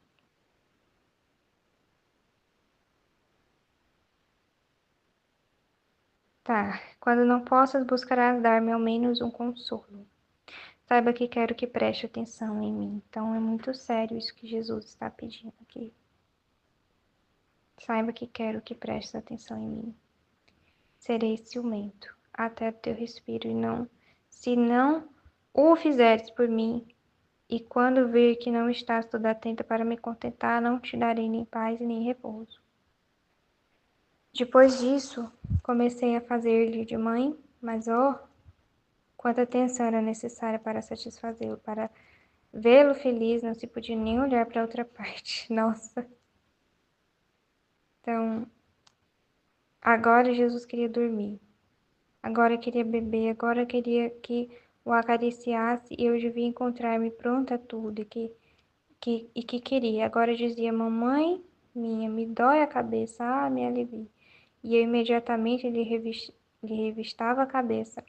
Tá. Quando não possas, buscarás dar-me ao menos um consolo. Saiba que quero que preste atenção em mim. Então é muito sério isso que Jesus está pedindo aqui. Saiba que quero que preste atenção em mim. Serei ciumento até o teu respiro e não, se não o fizeres por mim, e quando ver que não estás toda atenta para me contentar, não te darei nem paz nem repouso. Depois disso, comecei a fazer-lhe de mãe, mas quanta atenção era necessária para satisfazê-lo, para vê-lo feliz, não se podia nem olhar para outra parte. Nossa. Então, agora Jesus queria dormir. Agora queria beber, agora queria que o acariciasse e eu devia encontrar-me pronta a tudo e que queria. Agora dizia, mamãe minha, me dói a cabeça, me alivie. E eu imediatamente lhe revistava a cabeça,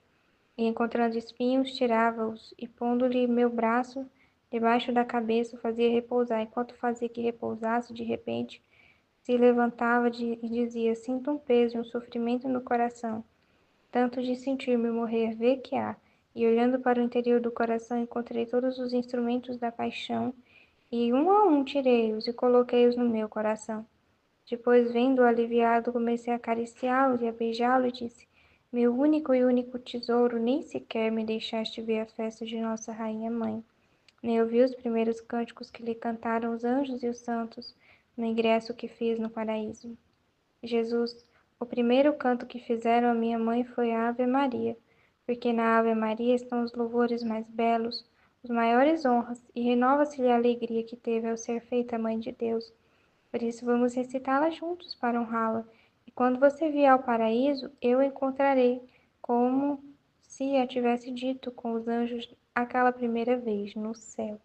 e encontrando espinhos, tirava-os, e pondo-lhe meu braço debaixo da cabeça, fazia repousar. Enquanto fazia que repousasse, de repente, se levantava e dizia, sinto um peso e um sofrimento no coração, tanto de sentir-me morrer, vê que há. E olhando para o interior do coração, encontrei todos os instrumentos da paixão, e um a um tirei-os e coloquei-os no meu coração. Depois, vendo-o aliviado, comecei a acariciá-lo e a beijá-lo e disse, meu único e único tesouro, nem sequer me deixaste ver a festa de nossa Rainha Mãe, nem ouvi os primeiros cânticos que lhe cantaram os anjos e os santos, no ingresso que fiz no paraíso. Jesus, o primeiro canto que fizeram a minha mãe foi a Ave Maria, porque na Ave Maria estão os louvores mais belos, os maiores honras, e renova-se-lhe a alegria que teve ao ser feita mãe de Deus. Por isso vamos recitá-la juntos para honrá-la. E quando você vier ao paraíso, eu encontrarei, como se a tivesse dito com os anjos aquela primeira vez, no céu.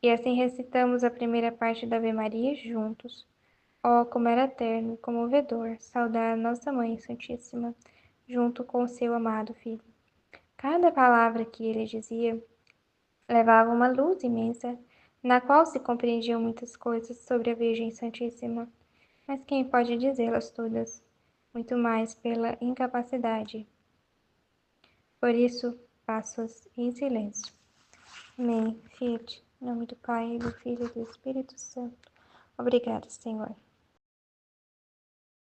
E assim recitamos a primeira parte da Ave Maria juntos. Oh, como era terno e comovedor saudar a nossa Mãe Santíssima, junto com o seu amado Filho. Cada palavra que ele dizia levava uma luz imensa, na qual se compreendiam muitas coisas sobre a Virgem Santíssima. Mas quem pode dizê-las todas? Muito mais pela incapacidade. Por isso, passo-as em silêncio. Amém. Fiat, em nome do Pai, do Filho e do Espírito Santo. Obrigada, Senhor.